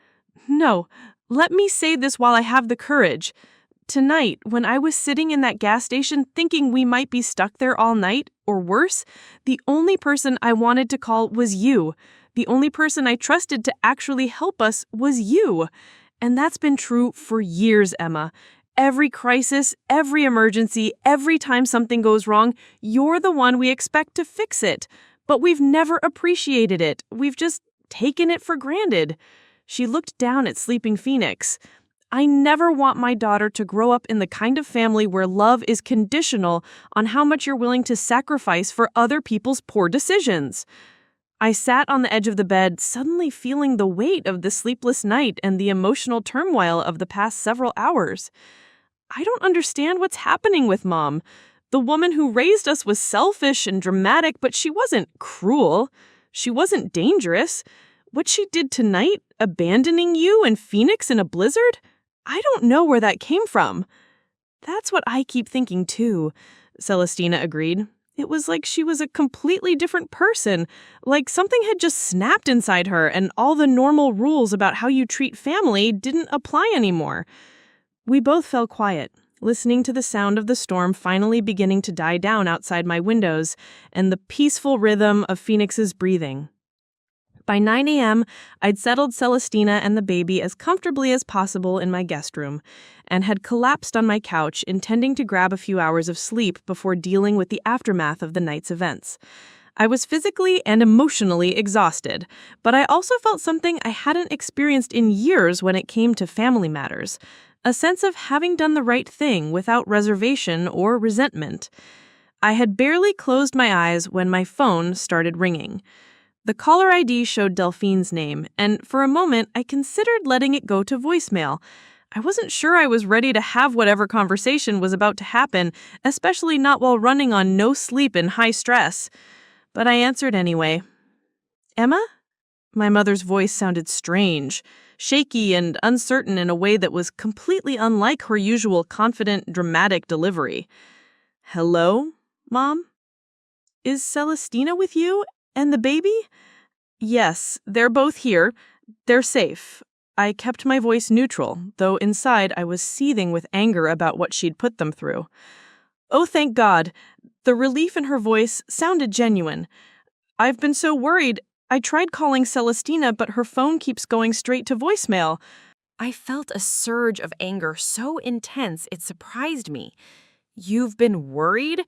no, let me say this while I have the courage. Tonight, when I was sitting in that gas station thinking we might be stuck there all night, or worse, the only person I wanted to call was you. The only person I trusted to actually help us was you. And that's been true for years, Emma. Every crisis, every emergency, every time something goes wrong, you're the one we expect to fix it. But we've never appreciated it. We've just taken it for granted." She looked down at sleeping Phoenix. "I never want my daughter to grow up in the kind of family where love is conditional on how much you're willing to sacrifice for other people's poor decisions." I sat on the edge of the bed, suddenly feeling the weight of the sleepless night and the emotional turmoil of the past several hours. I don't understand what's happening with Mom. The woman who raised us was selfish and dramatic, but she wasn't cruel. She wasn't dangerous. What she did tonight, abandoning you and Phoenix in a blizzard? I don't know where that came from." "That's what I keep thinking too," Celestina agreed. "It was like she was a completely different person, like something had just snapped inside her and all the normal rules about how you treat family didn't apply anymore." We both fell quiet, listening to the sound of the storm finally beginning to die down outside my windows and the peaceful rhythm of Phoenix's breathing. By 9 a.m., I'd settled Celestina and the baby as comfortably as possible in my guest room and had collapsed on my couch, intending to grab a few hours of sleep before dealing with the aftermath of the night's events. I was physically and emotionally exhausted, but I also felt something I hadn't experienced in years when it came to family matters. A sense of having done the right thing without reservation or resentment. I had barely closed my eyes when my phone started ringing. The caller ID showed Delphine's name, and for a moment I considered letting it go to voicemail. I wasn't sure I was ready to have whatever conversation was about to happen, especially not while running on no sleep and high stress. But I answered anyway. "Emma?" My mother's voice sounded strange, shaky and uncertain in a way that was completely unlike her usual confident, dramatic delivery. "Hello, Mom? Is Celestina with you? And the baby?" "Yes, they're both here. They're safe." I kept my voice neutral, though inside I was seething with anger about what she'd put them through. "Oh, thank God." The relief in her voice sounded genuine. "I've been so worried. I tried calling Celestina, but her phone keeps going straight to voicemail." I felt a surge of anger so intense it surprised me. "You've been worried?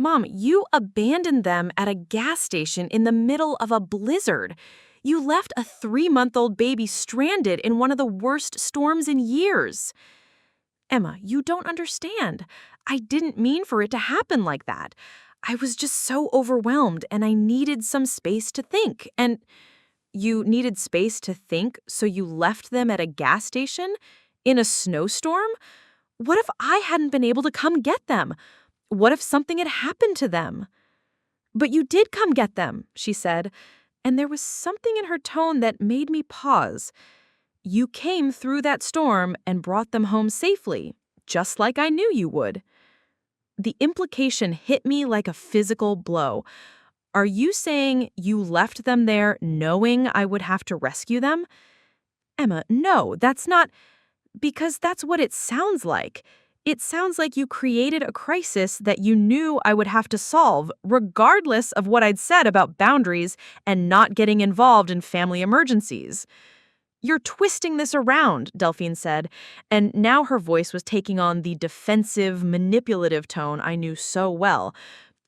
Mom, you abandoned them at a gas station in the middle of a blizzard. You left a 3-month-old baby stranded in one of the worst storms in years. Emma, you don't understand. I didn't mean for it to happen like that. I was just so overwhelmed and I needed some space to think. And you needed space to think, so you left them at a gas station? In a snowstorm? What if I hadn't been able to come get them? What if something had happened to them? But you did come get them, she said, and there was something in her tone that made me pause. You came through that storm and brought them home safely, just like I knew you would. The implication hit me like a physical blow. Are you saying you left them there knowing I would have to rescue them? Emma, no, that's not... Because that's what it sounds like. It sounds like you created a crisis that you knew I would have to solve, regardless of what I'd said about boundaries and not getting involved in family emergencies. You're twisting this around, Delphine said, and now her voice was taking on the defensive, manipulative tone I knew so well.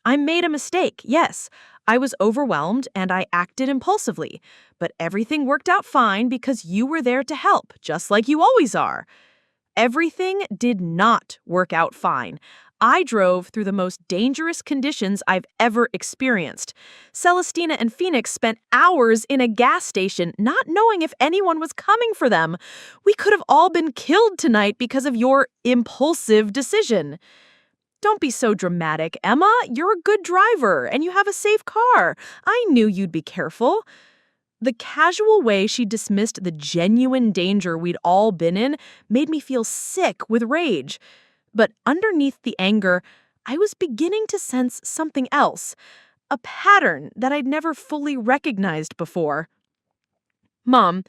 I made a mistake, yes. I was overwhelmed and I acted impulsively, but everything worked out fine because you were there to help, just like you always are. Everything did not work out fine. I drove through the most dangerous conditions I've ever experienced. Celestina and Phoenix spent hours in a gas station, not knowing if anyone was coming for them. We could have all been killed tonight because of your impulsive decision. Don't be so dramatic, Emma. You're a good driver, and you have a safe car. I knew you'd be careful. The casual way she dismissed the genuine danger we'd all been in made me feel sick with rage. But underneath the anger, I was beginning to sense something else, a pattern that I'd never fully recognized before. Mom,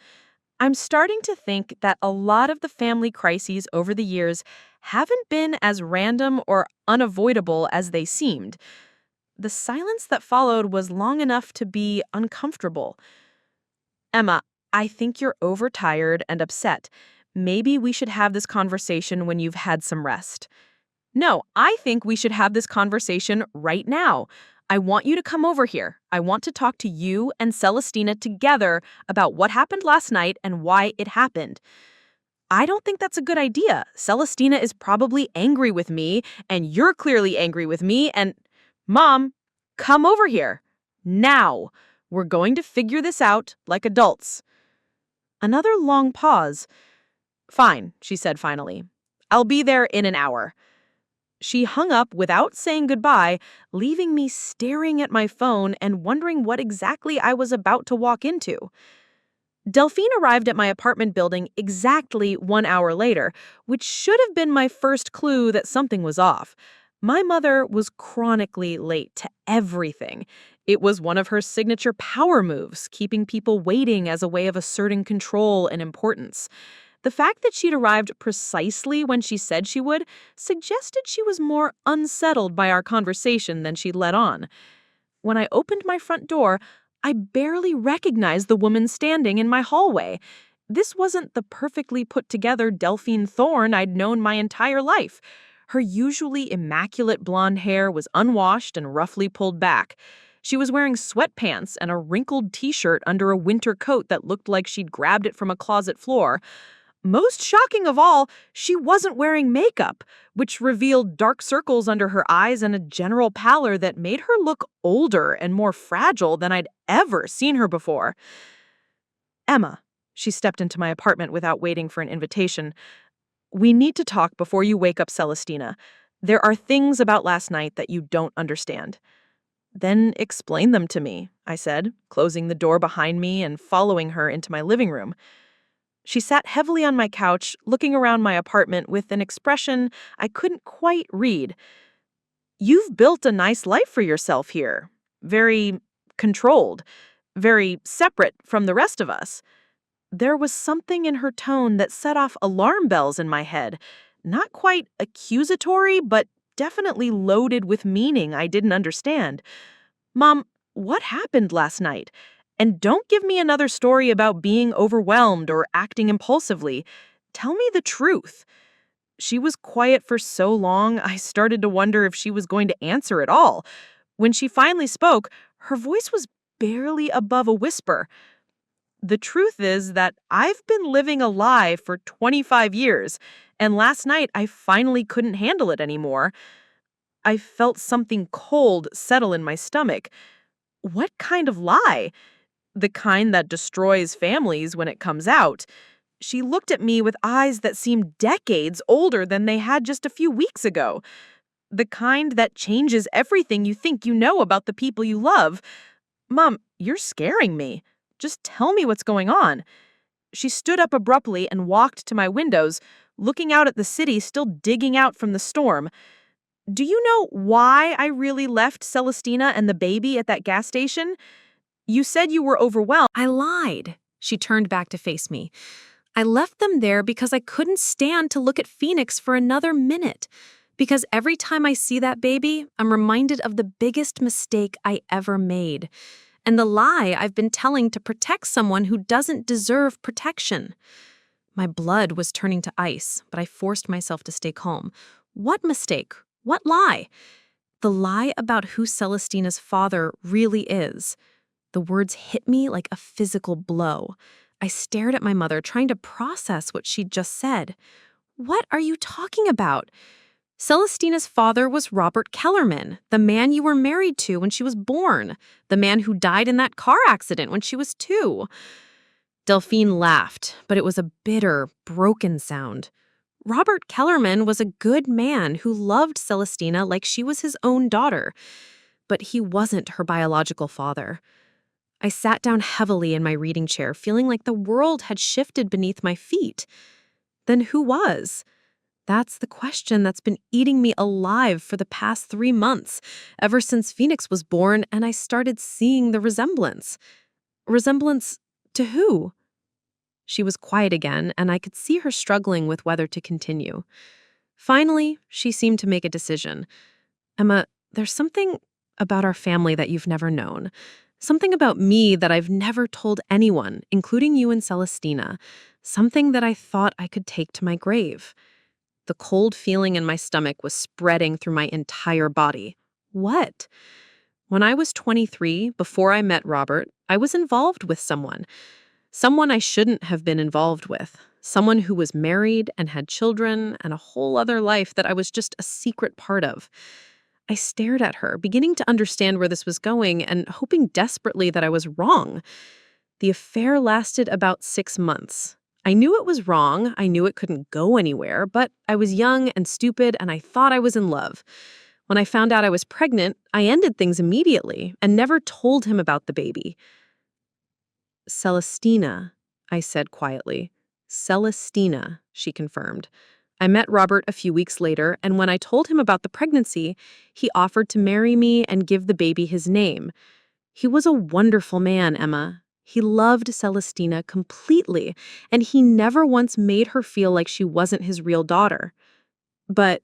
I'm starting to think that a lot of the family crises over the years haven't been as random or unavoidable as they seemed. The silence that followed was long enough to be uncomfortable. Emma, I think you're overtired and upset. Maybe we should have this conversation when you've had some rest. No, I think we should have this conversation right now. I want you to come over here. I want to talk to you and Celestina together about what happened last night and why it happened. I don't think that's a good idea. Celestina is probably angry with me, and you're clearly angry with me, and... Mom, come over here. Now. We're going to figure this out like adults. Another long pause. Fine, she said finally. I'll be there in an hour. She hung up without saying goodbye, leaving me staring at my phone and wondering what exactly I was about to walk into. Delphine arrived at my apartment building exactly 1 hour later, which should have been my first clue that something was off. My mother was chronically late to everything. It was one of her signature power moves, keeping people waiting as a way of asserting control and importance. The fact that she'd arrived precisely when she said she would suggested she was more unsettled by our conversation than she'd let on. When I opened my front door, I barely recognized the woman standing in my hallway. This wasn't the perfectly put-together Delphine Thorne I'd known my entire life. Her usually immaculate blonde hair was unwashed and roughly pulled back. She was wearing sweatpants and a wrinkled t-shirt under a winter coat that looked like she'd grabbed it from a closet floor. Most shocking of all, she wasn't wearing makeup, which revealed dark circles under her eyes and a general pallor that made her look older and more fragile than I'd ever seen her before. Emma, she stepped into my apartment without waiting for an invitation. We need to talk before you wake up Celestina. There are things about last night that you don't understand. Then explain them to me, I said, closing the door behind me and following her into my living room. She sat heavily on my couch, looking around my apartment with an expression I couldn't quite read. You've built a nice life for yourself here. Very controlled. Very separate from the rest of us. There was something in her tone that set off alarm bells in my head. Not quite accusatory, but definitely loaded with meaning I didn't understand. Mom, what happened last night? And don't give me another story about being overwhelmed or acting impulsively. Tell me the truth. She was quiet for so long, I started to wonder if she was going to answer at all. When she finally spoke, her voice was barely above a whisper. The truth is that I've been living a lie for 25 years, and last night I finally couldn't handle it anymore. I felt something cold settle in my stomach. What kind of lie? The kind that destroys families when it comes out. She looked at me with eyes that seemed decades older than they had just a few weeks ago. The kind that changes everything you think you know about the people you love. Mom, you're scaring me. Just tell me what's going on. She stood up abruptly and walked to my windows, looking out at the city still digging out from the storm. Do you know why I really left Celestina and the baby at that gas station? You said you were overwhelmed. I lied. She turned back to face me. I left them there because I couldn't stand to look at Phoenix for another minute. Because every time I see that baby, I'm reminded of the biggest mistake I ever made. And the lie I've been telling to protect someone who doesn't deserve protection. My blood was turning to ice, but I forced myself to stay calm. What mistake? What lie? The lie about who Celestina's father really is. The words hit me like a physical blow. I stared at my mother, trying to process what she'd just said. What are you talking about? Celestina's father was Robert Kellerman, the man you were married to when she was born, the man who died in that car accident when she was 2. Delphine laughed, but it was a bitter, broken sound. Robert Kellerman was a good man who loved Celestina like she was his own daughter, but he wasn't her biological father. I sat down heavily in my reading chair, feeling like the world had shifted beneath my feet. Then who was? That's the question that's been eating me alive for the past 3 months, ever since Phoenix was born and I started seeing the resemblance. Resemblance to who? She was quiet again, and I could see her struggling with whether to continue. Finally, she seemed to make a decision. Emma, there's something about our family that you've never known. Something about me that I've never told anyone, including you and Celestina. Something that I thought I could take to my grave. The cold feeling in my stomach was spreading through my entire body. What? When I was 23, before I met Robert, I was involved with someone. Someone I shouldn't have been involved with. Someone who was married and had children and a whole other life that I was just a secret part of. I stared at her, beginning to understand where this was going and hoping desperately that I was wrong. The affair lasted about 6 months. I knew it was wrong, I knew it couldn't go anywhere, but I was young and stupid and I thought I was in love. When I found out I was pregnant, I ended things immediately and never told him about the baby. Celestina, I said quietly. Celestina, she confirmed. I met Robert a few weeks later, and when I told him about the pregnancy, he offered to marry me and give the baby his name. He was a wonderful man, Emma. He loved Celestina completely, and he never once made her feel like she wasn't his real daughter. But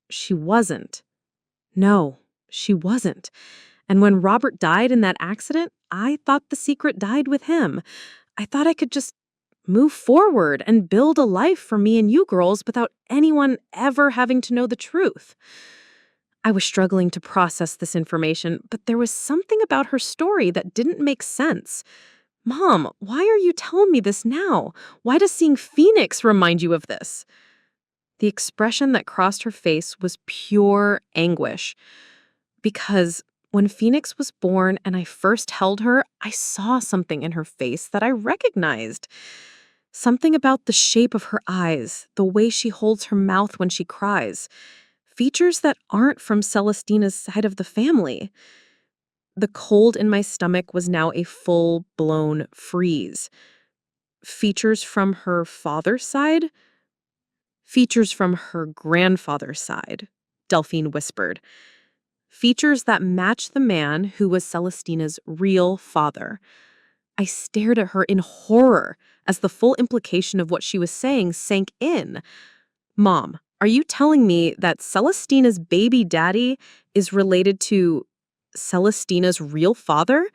she wasn't. No, she wasn't. And when Robert died in that accident, I thought the secret died with him. I thought I could just move forward and build a life for me and you girls without anyone ever having to know the truth. I was struggling to process this information, but there was something about her story that didn't make sense. Mom, why are you telling me this now? Why does seeing Phoenix remind you of this? The expression that crossed her face was pure anguish. Because when Phoenix was born and I first held her, I saw something in her face that I recognized. Something about the shape of her eyes, the way she holds her mouth when she cries. Features that aren't from Celestina's side of the family. The cold in my stomach was now a full-blown freeze. Features from her father's side? Features from her grandfather's side, Delphine whispered. Features that match the man who was Celestina's real father. I stared at her in horror as the full implication of what she was saying sank in. Mom, are you telling me that Celestina's baby daddy is related to Celestina's real father?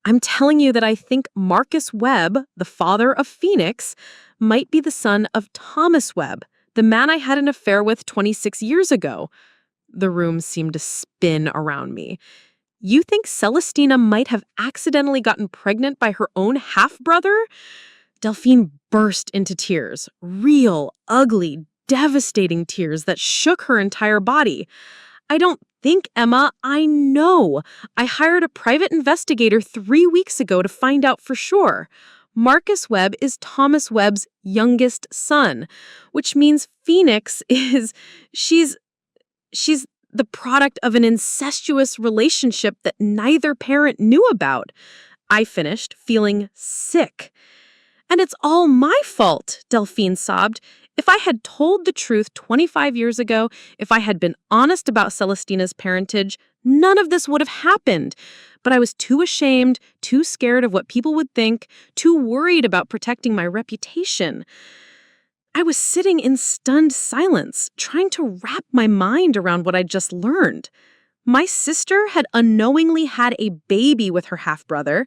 I'm telling you that I think Marcus Webb, the father of Phoenix, might be the son of Thomas Webb, The man I had an affair with 26 years ago. The room seemed to spin around me. You think Celestina might have accidentally gotten pregnant by her own half-brother? Delphine burst into tears. Real, ugly, devastating tears that shook her entire body. I don't think, Emma. I know. I hired a private investigator 3 weeks ago to find out for sure. Marcus Webb is Thomas Webb's youngest son, which means Phoenix is... She's the product of an incestuous relationship that neither parent knew about. I finished, feeling sick. And it's all my fault, Delphine sobbed. If I had told the truth 25 years ago, if I had been honest about Celestina's parentage, none of this would have happened. But I was too ashamed, too scared of what people would think, too worried about protecting my reputation. I was sitting in stunned silence, trying to wrap my mind around what I'd just learned. My sister had unknowingly had a baby with her half-brother.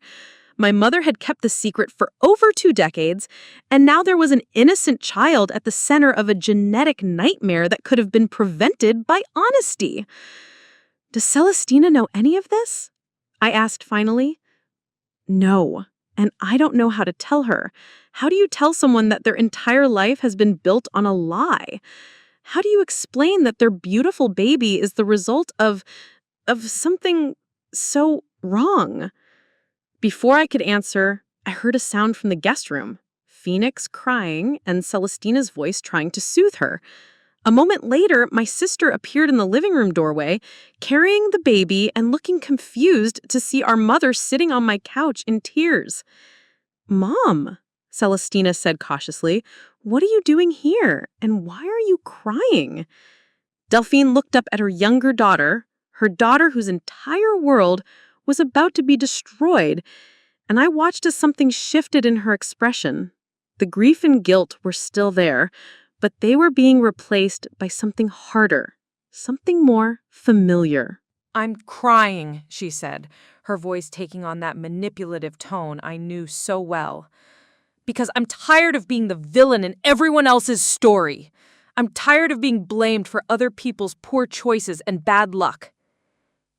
My mother had kept the secret for over 2 decades, and now there was an innocent child at the center of a genetic nightmare that could have been prevented by honesty. Does Celestina know any of this? I asked finally. No, and I don't know how to tell her. How do you tell someone that their entire life has been built on a lie? How do you explain that their beautiful baby is the result of something so wrong? Before I could answer, I heard a sound from the guest room, Phoenix crying and Celestina's voice trying to soothe her. A moment later, my sister appeared in the living room doorway, carrying the baby and looking confused to see our mother sitting on my couch in tears. "Mom," Celestina said cautiously, "what are you doing here, and why are you crying?" Delphine looked up at her younger daughter, her daughter whose entire world was about to be destroyed, and I watched as something shifted in her expression. The grief and guilt were still there, but they were being replaced by something harder, something more familiar. "I'm crying," she said, her voice taking on that manipulative tone I knew so well. "Because I'm tired of being the villain in everyone else's story. I'm tired of being blamed for other people's poor choices and bad luck."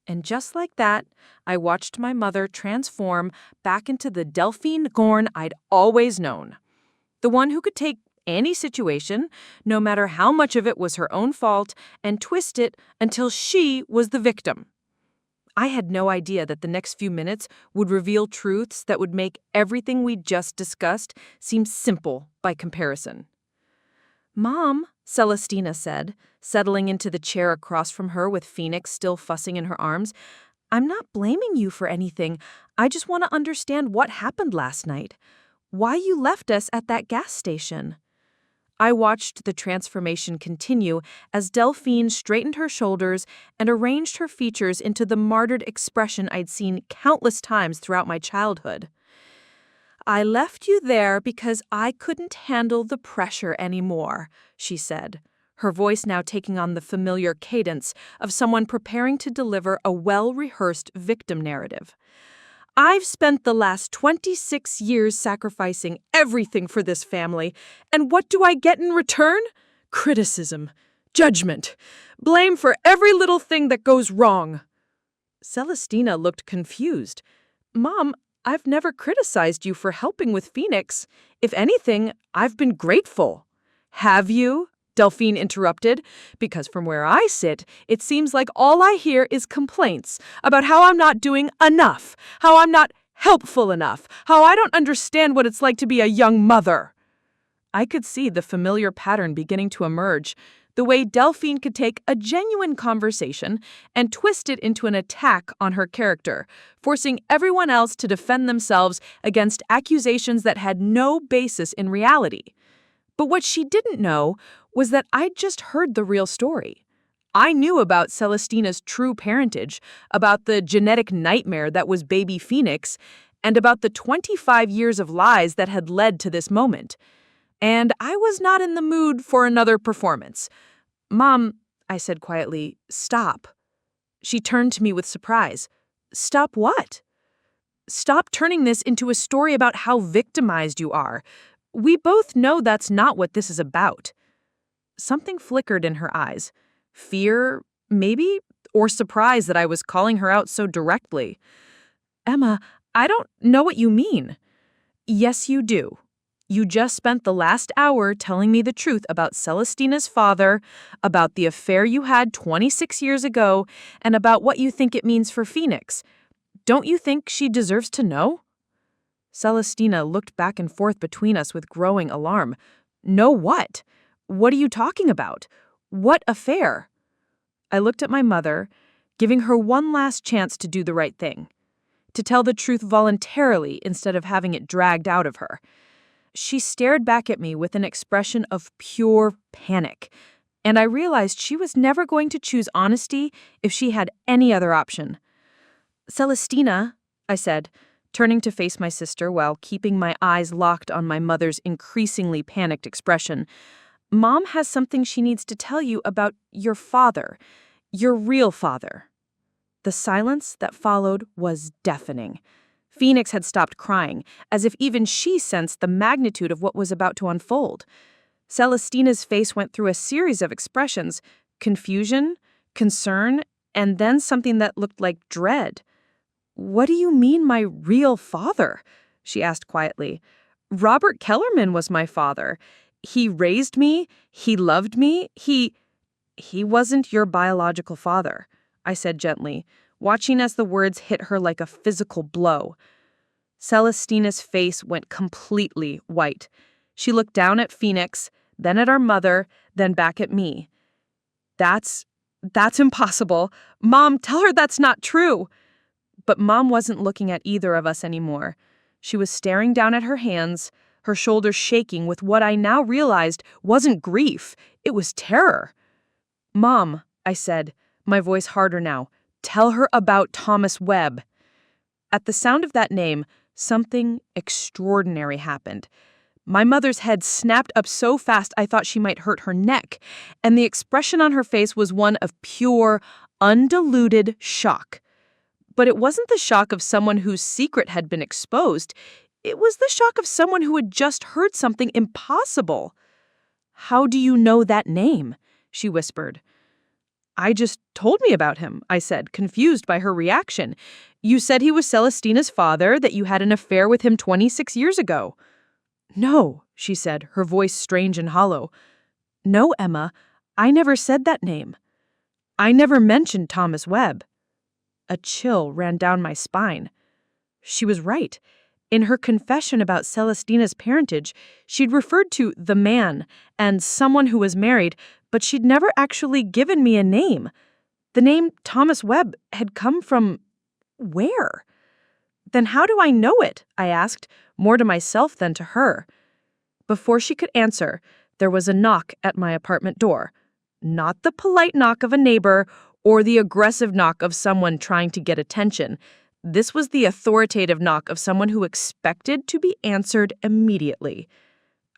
And just like that, I watched my mother transform back into the Delphine Gorn I'd always known. The one who could take any situation, no matter how much of it was her own fault, and twist it until she was the victim. I had no idea that the next few minutes would reveal truths that would make everything we just discussed seem simple by comparison. "Mom," Celestina said, settling into the chair across from her with Phoenix still fussing in her arms, "I'm not blaming you for anything. I just want to understand what happened last night. Why you left us at that gas station." I watched the transformation continue as Delphine straightened her shoulders and arranged her features into the martyred expression I'd seen countless times throughout my childhood. "I left you there because I couldn't handle the pressure anymore," she said, her voice now taking on the familiar cadence of someone preparing to deliver a well-rehearsed victim narrative. "I've spent the last 26 years sacrificing everything for this family, and what do I get in return? Criticism, judgment, blame for every little thing that goes wrong." Celestina looked confused. "Mom, I've never criticized you for helping with Phoenix. If anything, I've been grateful." "Have you?" Delphine interrupted, "because from where I sit, it seems like all I hear is complaints about how I'm not doing enough, how I'm not helpful enough, how I don't understand what it's like to be a young mother." I could see the familiar pattern beginning to emerge, the way Delphine could take a genuine conversation and twist it into an attack on her character, forcing everyone else to defend themselves against accusations that had no basis in reality. But what she didn't know was that I'd just heard the real story. I knew about Celestina's true parentage, about the genetic nightmare that was baby Phoenix, and about the 25 years of lies that had led to this moment. And I was not in the mood for another performance. "Mom," I said quietly, "stop." She turned to me with surprise. "Stop what?" "Stop turning this into a story about how victimized you are. We both know that's not what this is about." something flickered in her eyes. Fear, maybe, or surprise that I was calling her out so directly. Emma, I don't know what you mean. Yes, you do. You just spent the last hour telling me the truth about Celestina's father, about the affair you had 26 years ago, and about what you think it means for Phoenix. Don't you think she deserves to know? Celestina looked back and forth between us with growing alarm. Know what? What are you talking about? What affair? I looked at my mother, giving her one last chance to do the right thing, to tell the truth voluntarily instead of having it dragged out of her. She stared back at me with an expression of pure panic, and I realized she was never going to choose honesty if she had any other option. Celestina, I said, turning to face my sister while keeping my eyes locked on my mother's increasingly panicked expression, Mom has something she needs to tell you about your father, your real father. The silence that followed was deafening. Phoenix had stopped crying, as if even she sensed the magnitude of what was about to unfold. Celestina's face went through a series of expressions: confusion, concern, and then something that looked like dread. "What do you mean, my real father?" she asked quietly. "Robert Kellerman was my father. He raised me. He loved me. He wasn't your biological father," I said gently, watching as the words hit her like a physical blow. Celestina's face went completely white. She looked down at Phoenix, then at our mother, then back at me. That's impossible. Mom, tell her that's not true." But Mom wasn't looking at either of us anymore. She was staring down at her hands, her shoulders shaking with what I now realized wasn't grief, it was terror. "Mom," I said, my voice harder now, "tell her about Thomas Webb." At the sound of that name, something extraordinary happened. My mother's head snapped up so fast I thought she might hurt her neck, and the expression on her face was one of pure, undiluted shock. But it wasn't the shock of someone whose secret had been exposed. It was the shock of someone who had just heard something impossible. "How do you know that name?" she whispered. "I just told me about him," I said, confused by her reaction. "You said he was Celestina's father, that you had an affair with him 26 years ago." "No," she said, her voice strange and hollow. "No, Emma, I never said that name. I never mentioned Thomas Webb." A chill ran down my spine. She was right. In her confession about Celestina's parentage, she'd referred to the man and someone who was married, but she'd never actually given me a name. The name Thomas Webb had come from where? "Then how do I know it?" I asked, more to myself than to her. Before she could answer, there was a knock at my apartment door. Not the polite knock of a neighbor or the aggressive knock of someone trying to get attention. This was the authoritative knock of someone who expected to be answered immediately.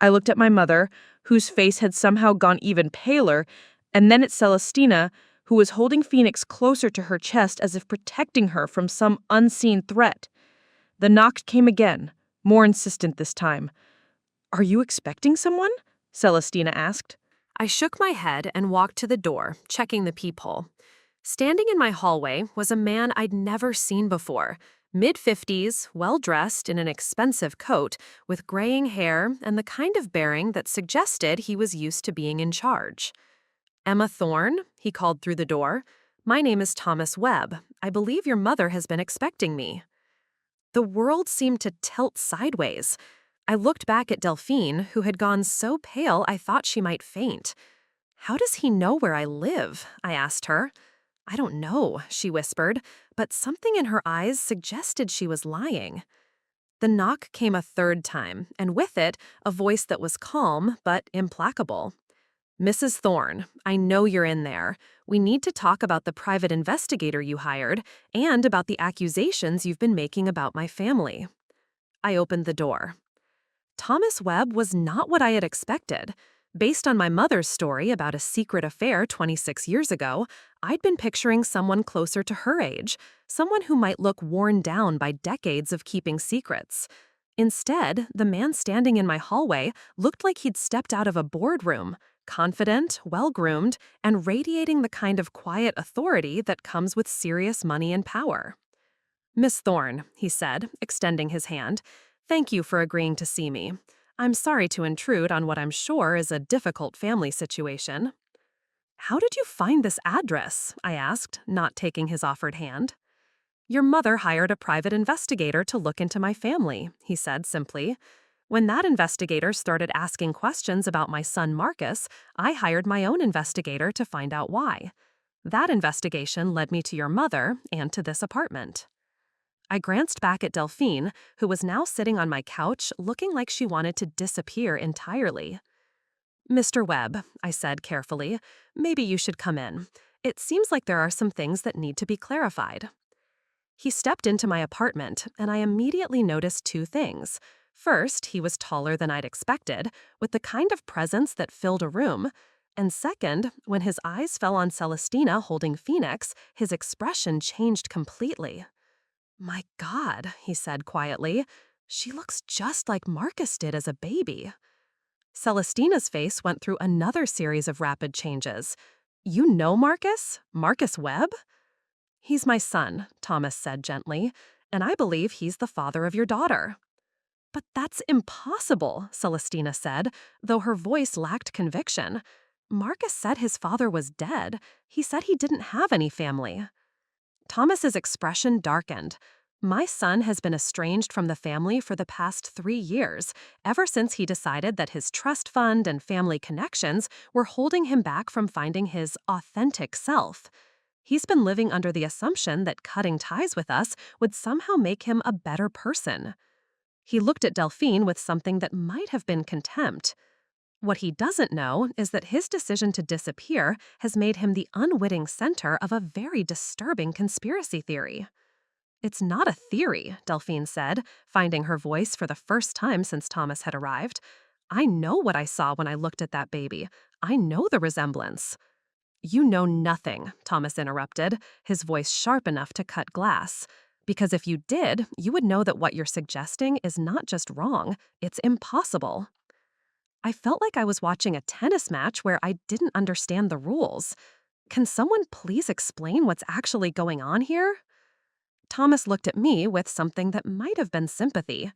I looked at my mother, whose face had somehow gone even paler, and then at Celestina, who was holding Phoenix closer to her chest as if protecting her from some unseen threat. The knock came again, more insistent this time. "Are you expecting someone?" Celestina asked. I shook my head and walked to the door, checking the peephole. Standing in my hallway was a man I'd never seen before, mid-50s, well-dressed in an expensive coat, with graying hair and the kind of bearing that suggested he was used to being in charge. "Emma Thorne," he called through the door. "My name is Thomas Webb. I believe your mother has been expecting me." The world seemed to tilt sideways. I looked back at Delphine, who had gone so pale I thought she might faint. "How does he know where I live?" I asked her. "I don't know," she whispered, but something in her eyes suggested she was lying. The knock came a third time, and with it, a voice that was calm but implacable. "Mrs. Thorne, I know you're in there. We need to talk about the private investigator you hired and about the accusations you've been making about my family." I opened the door. Thomas Webb was not what I had expected. Based on my mother's story about a secret affair 26 years ago, I'd been picturing someone closer to her age, someone who might look worn down by decades of keeping secrets. Instead, the man standing in my hallway looked like he'd stepped out of a boardroom, confident, well-groomed, and radiating the kind of quiet authority that comes with serious money and power. "Miss Thorne," he said, extending his hand, "thank you for agreeing to see me. I'm sorry to intrude on what I'm sure is a difficult family situation." "How did you find this address?" I asked, not taking his offered hand. "Your mother hired a private investigator to look into my family," he said simply. "When that investigator started asking questions about my son Marcus, I hired my own investigator to find out why. That investigation led me to your mother and to this apartment." I glanced back at Delphine, who was now sitting on my couch looking like she wanted to disappear entirely. "Mr. Webb," I said carefully, "maybe you should come in. It seems like there are some things that need to be clarified." He stepped into my apartment, and I immediately noticed two things. First, he was taller than I'd expected, with the kind of presence that filled a room. And second, when his eyes fell on Celestina holding Phoenix, his expression changed completely. "My God," he said quietly, "she looks just like Marcus did as a baby." Celestina's face went through another series of rapid changes. "You know Marcus? Marcus Webb?" "He's my son," Thomas said gently, "and I believe he's the father of your daughter." "But that's impossible," Celestina said, though her voice lacked conviction. "Marcus said his father was dead. He said he didn't have any family." Thomas's expression darkened. "My son has been estranged from the family for the past 3 years, ever since he decided that his trust fund and family connections were holding him back from finding his authentic self. He's been living under the assumption that cutting ties with us would somehow make him a better person." He looked at Delphine with something that might have been contempt. What he doesn't know is that his decision to disappear has made him the unwitting center of a very disturbing conspiracy theory. "It's not a theory," Delphine said, finding her voice for the first time since Thomas had arrived. "I know what I saw when I looked at that baby. I know the resemblance." "You know nothing," Thomas interrupted, his voice sharp enough to cut glass. "Because if you did, you would know that what you're suggesting is not just wrong, it's impossible." I felt like I was watching a tennis match where I didn't understand the rules. "Can someone please explain what's actually going on here?" Thomas looked at me with something that might have been sympathy.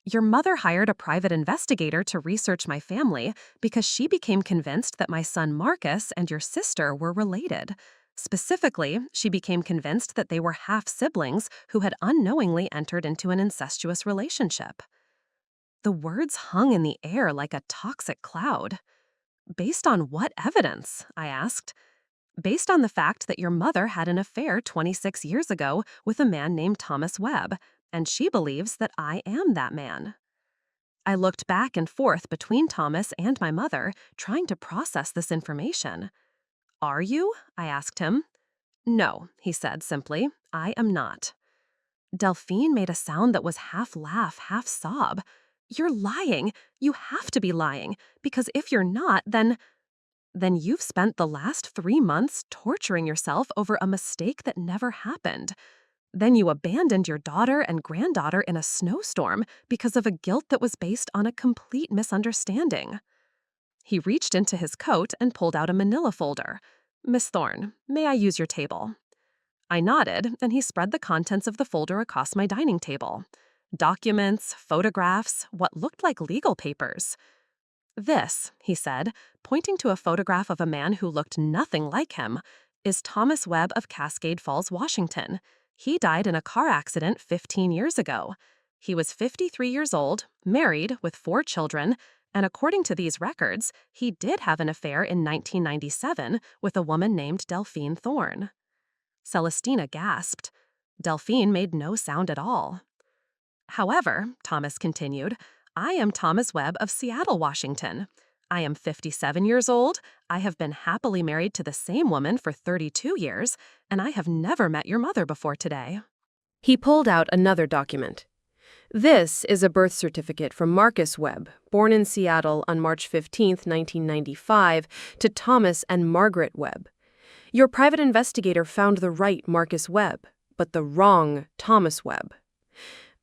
"Your mother hired a private investigator to research my family because she became convinced that my son Marcus and your sister were related. Specifically, she became convinced that they were half-siblings who had unknowingly entered into an incestuous relationship." The words hung in the air like a toxic cloud. "Based on what evidence?" I asked. "Based on the fact that your mother had an affair 26 years ago with a man named Thomas Webb, and she believes that I am that man." I looked back and forth between Thomas and my mother, trying to process this information. "Are you?" I asked him. "No," he said simply. "I am not." Delphine made a sound that was half laugh, half sob. "You're lying. You have to be lying, because if you're not, then you've spent the last 3 months torturing yourself over a mistake that never happened. Then you abandoned your daughter and granddaughter in a snowstorm because of a guilt that was based on a complete misunderstanding." He reached into his coat and pulled out a manila folder. "Miss Thorne, may I use your table?" I nodded, and he spread the contents of the folder across my dining table. Documents, photographs, what looked like legal papers. "This," he said, pointing to a photograph of a man who looked nothing like him, "is Thomas Webb of Cascade Falls, Washington. He died in a car accident 15 years ago. He was 53 years old, married, with 4 children, and according to these records, he did have an affair in 1997 with a woman named Delphine Thorne." Celestina gasped. Delphine made no sound at all. "However," Thomas continued, "I am Thomas Webb of Seattle, Washington. I am 57 years old, I have been happily married to the same woman for 32 years, and I have never met your mother before today." He pulled out another document. "This is a birth certificate from Marcus Webb, born in Seattle on March 15, 1995, to Thomas and Margaret Webb. Your private investigator found the right Marcus Webb, but the wrong Thomas Webb."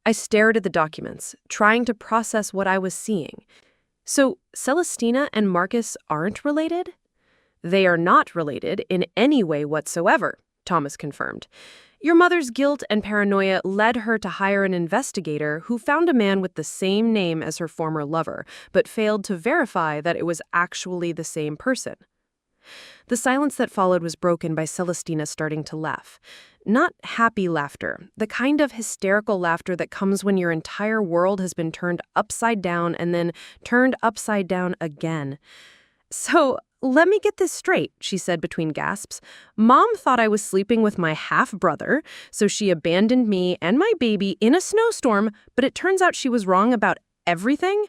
I stared at the documents, trying to process what I was seeing. So Celestina and Marcus aren't related? They are not related in any way whatsoever, Thomas confirmed. Your mother's guilt and paranoia led her to hire an investigator who found a man with the same name as her former lover, but failed to verify that it was actually the same person. The silence that followed was broken by Celestina starting to laugh. Not happy laughter, the kind of hysterical laughter that comes when your entire world has been turned upside down and then turned upside down again. So, let me get this straight, she said between gasps. Mom thought I was sleeping with my half-brother, so she abandoned me and my baby in a snowstorm, but it turns out she was wrong about everything?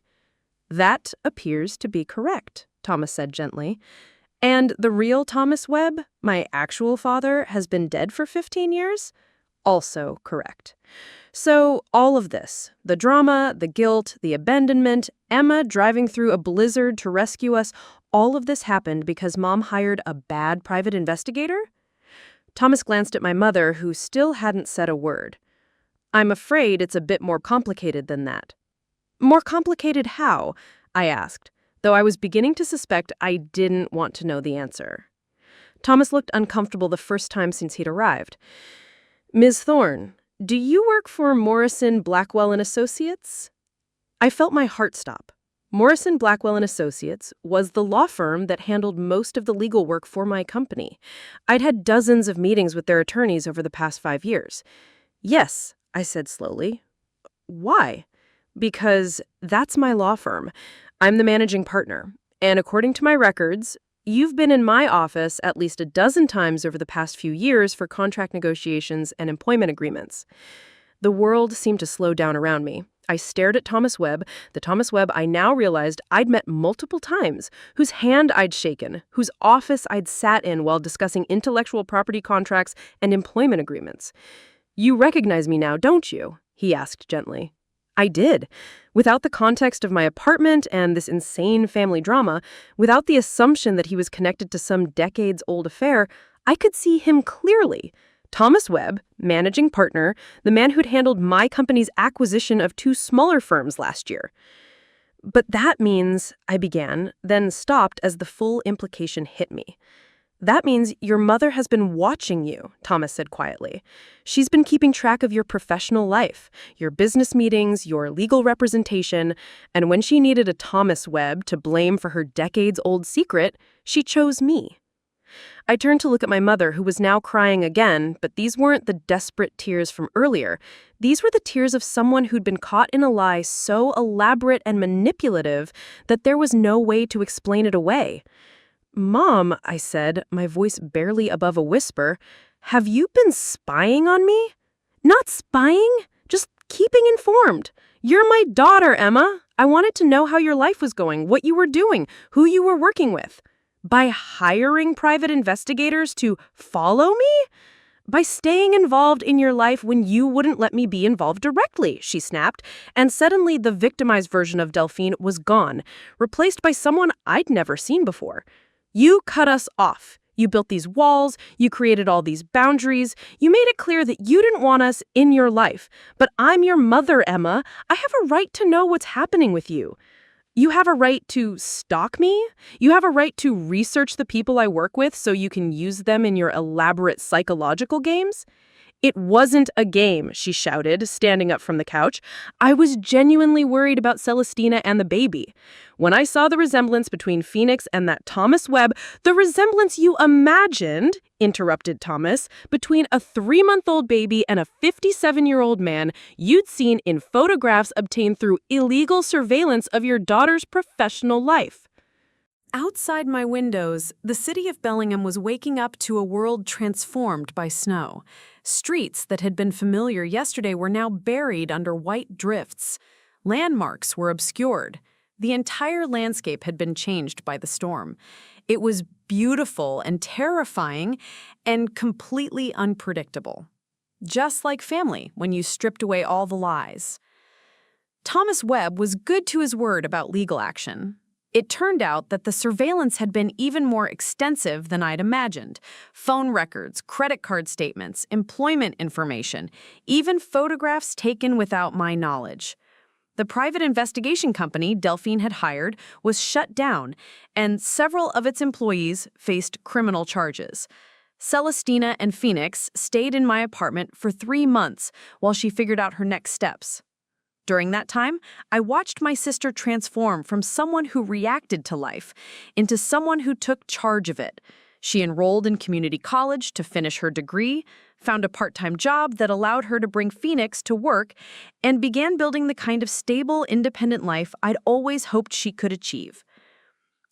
That appears to be correct, Thomas said gently. And the real Thomas Webb, my actual father, has been dead for 15 years? Also correct. So all of this, the drama, the guilt, the abandonment, Emma driving through a blizzard to rescue us, all of this happened because Mom hired a bad private investigator? Thomas glanced at my mother, who still hadn't said a word. I'm afraid it's a bit more complicated than that. More complicated how? I asked, though I was beginning to suspect I didn't want to know the answer. Thomas looked uncomfortable the first time since he'd arrived. Ms. Thorne, do you work for Morrison, Blackwell & Associates? I felt my heart stop. Morrison, Blackwell & Associates was the law firm that handled most of the legal work for my company. I'd had dozens of meetings with their attorneys over the past 5 years. Yes, I said slowly. Why? Because that's my law firm. I'm the managing partner. And according to my records, you've been in my office at least a dozen times over the past few years for contract negotiations and employment agreements. The world seemed to slow down around me. I stared at Thomas Webb, the Thomas Webb I now realized I'd met multiple times, whose hand I'd shaken, whose office I'd sat in while discussing intellectual property contracts and employment agreements. You recognize me now, don't you? He asked gently. I did. Without the context of my apartment and this insane family drama, without the assumption that he was connected to some decades-old affair, I could see him clearly. Thomas Webb, managing partner, the man who'd handled my company's acquisition of 2 smaller firms last year. But that means, I began, then stopped as the full implication hit me. That means your mother has been watching you, Thomas said quietly. She's been keeping track of your professional life, your business meetings, your legal representation, and when she needed a Thomas Webb to blame for her decades-old secret, she chose me. I turned to look at my mother, who was now crying again, but these weren't the desperate tears from earlier. These were the tears of someone who'd been caught in a lie so elaborate and manipulative that there was no way to explain it away. Mom, I said, my voice barely above a whisper, have you been spying on me? Not spying, just keeping informed. You're my daughter, Emma. I wanted to know how your life was going, what you were doing, who you were working with. By hiring private investigators to follow me? By staying involved in your life when you wouldn't let me be involved directly, she snapped, and suddenly the victimized version of Delphine was gone, replaced by someone I'd never seen before. You cut us off. You built these walls, you created all these boundaries, you made it clear that you didn't want us in your life. But I'm your mother, Emma. I have a right to know what's happening with you. You have a right to stalk me. You have a right to research the people I work with so you can use them in your elaborate psychological games. It wasn't a game, she shouted, standing up from the couch. I was genuinely worried about Celestina and the baby. When I saw the resemblance between Phoenix and that Thomas Webb, the resemblance you imagined, interrupted Thomas, between a 3-month-old baby and a 57-year-old man you'd seen in photographs obtained through illegal surveillance of your daughter's professional life. Outside my windows, the city of Bellingham was waking up to a world transformed by snow. Streets that had been familiar yesterday were now buried under white drifts. Landmarks were obscured. The entire landscape had been changed by the storm. It was beautiful and terrifying and completely unpredictable. Just like family when you stripped away all the lies. Thomas Webb was good to his word about legal action. It turned out that the surveillance had been even more extensive than I'd imagined. Phone records, credit card statements, employment information, even photographs taken without my knowledge. The private investigation company Delphine had hired was shut down, and several of its employees faced criminal charges. Celestina and Phoenix stayed in my apartment for 3 months while she figured out her next steps. During that time, I watched my sister transform from someone who reacted to life into someone who took charge of it. She enrolled in community college to finish her degree, found a part-time job that allowed her to bring Phoenix to work, and began building the kind of stable, independent life I'd always hoped she could achieve.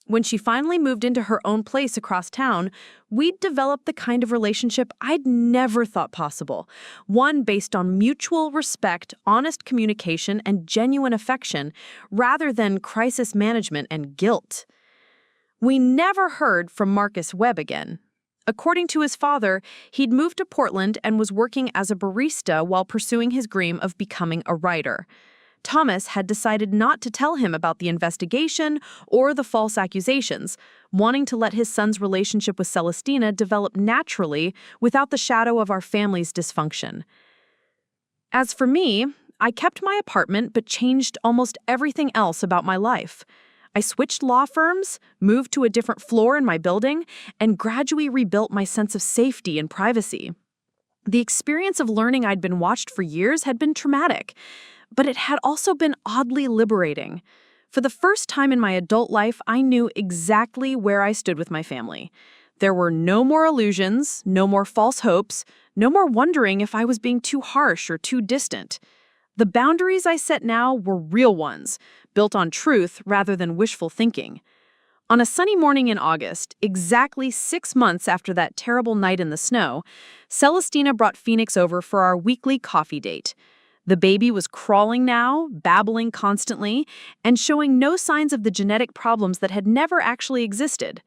When she finally moved into her own place across town, we'd developed the kind of relationship I'd never thought possible, one based on mutual respect, honest communication, and genuine affection, rather than crisis management and guilt. We never heard from Marcus Webb again. According to his father, he'd moved to Portland and was working as a barista while pursuing his dream of becoming a writer. Thomas had decided not to tell him about the investigation or the false accusations, wanting to let his son's relationship with Celestina develop naturally without the shadow of our family's dysfunction. As for me, I kept my apartment but changed almost everything else about my life. I switched law firms, moved to a different floor in my building, and gradually rebuilt my sense of safety and privacy. The experience of learning I'd been watched for years had been traumatic, but it had also been oddly liberating. For the first time in my adult life, I knew exactly where I stood with my family. There were no more illusions, no more false hopes, no more wondering if I was being too harsh or too distant. The boundaries I set now were real ones, built on truth rather than wishful thinking. On a sunny morning in August, exactly 6 months after that terrible night in the snow, Celestina brought Phoenix over for our weekly coffee date. The baby was crawling now, babbling constantly, and showing no signs of the genetic problems that had never actually existed.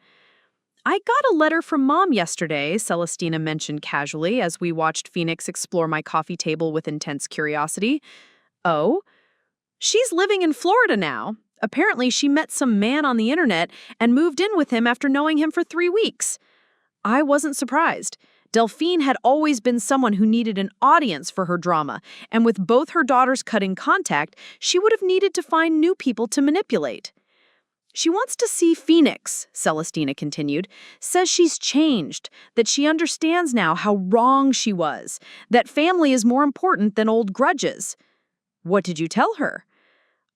"I got a letter from Mom yesterday," Celestina mentioned casually as we watched Phoenix explore my coffee table with intense curiosity. "Oh? She's living in Florida now. Apparently she met some man on the internet and moved in with him after knowing him for 3 weeks." I wasn't surprised. Delphine had always been someone who needed an audience for her drama, and with both her daughters cutting contact, she would have needed to find new people to manipulate. "She wants to see Phoenix," Celestina continued, "says she's changed, that she understands now how wrong she was, that family is more important than old grudges." "What did you tell her?"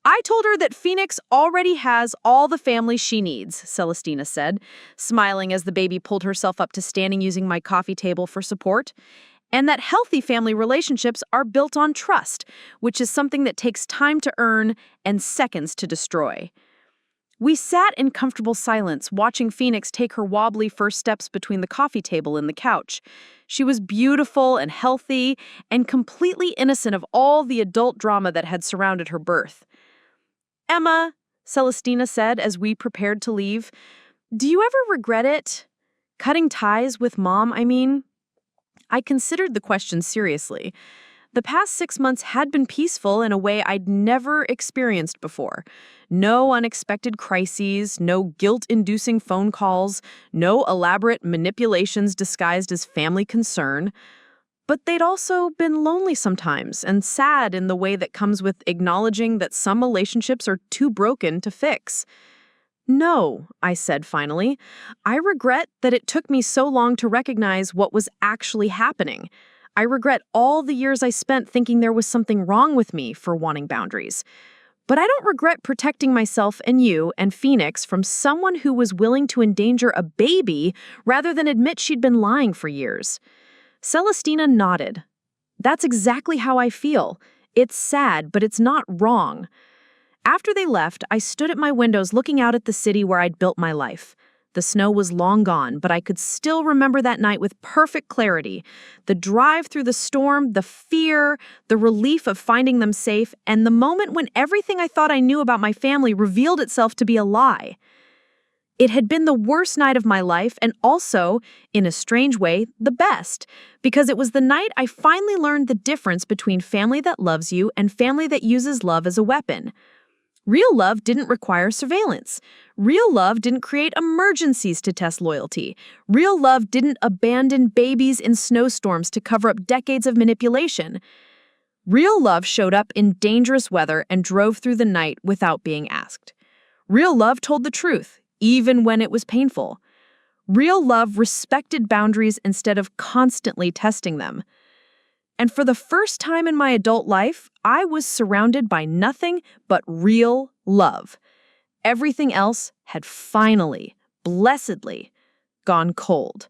"I told her that Phoenix already has all the family she needs," Celestina said, smiling as the baby pulled herself up to standing using my coffee table for support, "and that healthy family relationships are built on trust, which is something that takes time to earn and seconds to destroy." We sat in comfortable silence, watching Phoenix take her wobbly first steps between the coffee table and the couch. She was beautiful and healthy and completely innocent of all the adult drama that had surrounded her birth. "Emma," Celestina said as we prepared to leave, "do you ever regret it? Cutting ties with Mom, I mean?" I considered the question seriously. The past 6 months had been peaceful in a way I'd never experienced before. No unexpected crises, no guilt-inducing phone calls, no elaborate manipulations disguised as family concern. But they'd also been lonely sometimes and sad in the way that comes with acknowledging that some relationships are too broken to fix. "No," I said finally. "I regret that it took me so long to recognize what was actually happening. I regret all the years I spent thinking there was something wrong with me for wanting boundaries. But I don't regret protecting myself and you and Phoenix from someone who was willing to endanger a baby rather than admit she'd been lying for years." Celestina nodded. "That's exactly how I feel. It's sad, but it's not wrong." After they left, I stood at my windows looking out at the city where I'd built my life. The snow was long gone, but I could still remember that night with perfect clarity. The drive through the storm, the fear, the relief of finding them safe, and the moment when everything I thought I knew about my family revealed itself to be a lie. It had been the worst night of my life and also, in a strange way, the best, because it was the night I finally learned the difference between family that loves you and family that uses love as a weapon. Real love didn't require surveillance. Real love didn't create emergencies to test loyalty. Real love didn't abandon babies in snowstorms to cover up decades of manipulation. Real love showed up in dangerous weather and drove through the night without being asked. Real love told the truth, even when it was painful. Real love respected boundaries instead of constantly testing them. And for the first time in my adult life, I was surrounded by nothing but real love. Everything else had finally, blessedly, gone cold.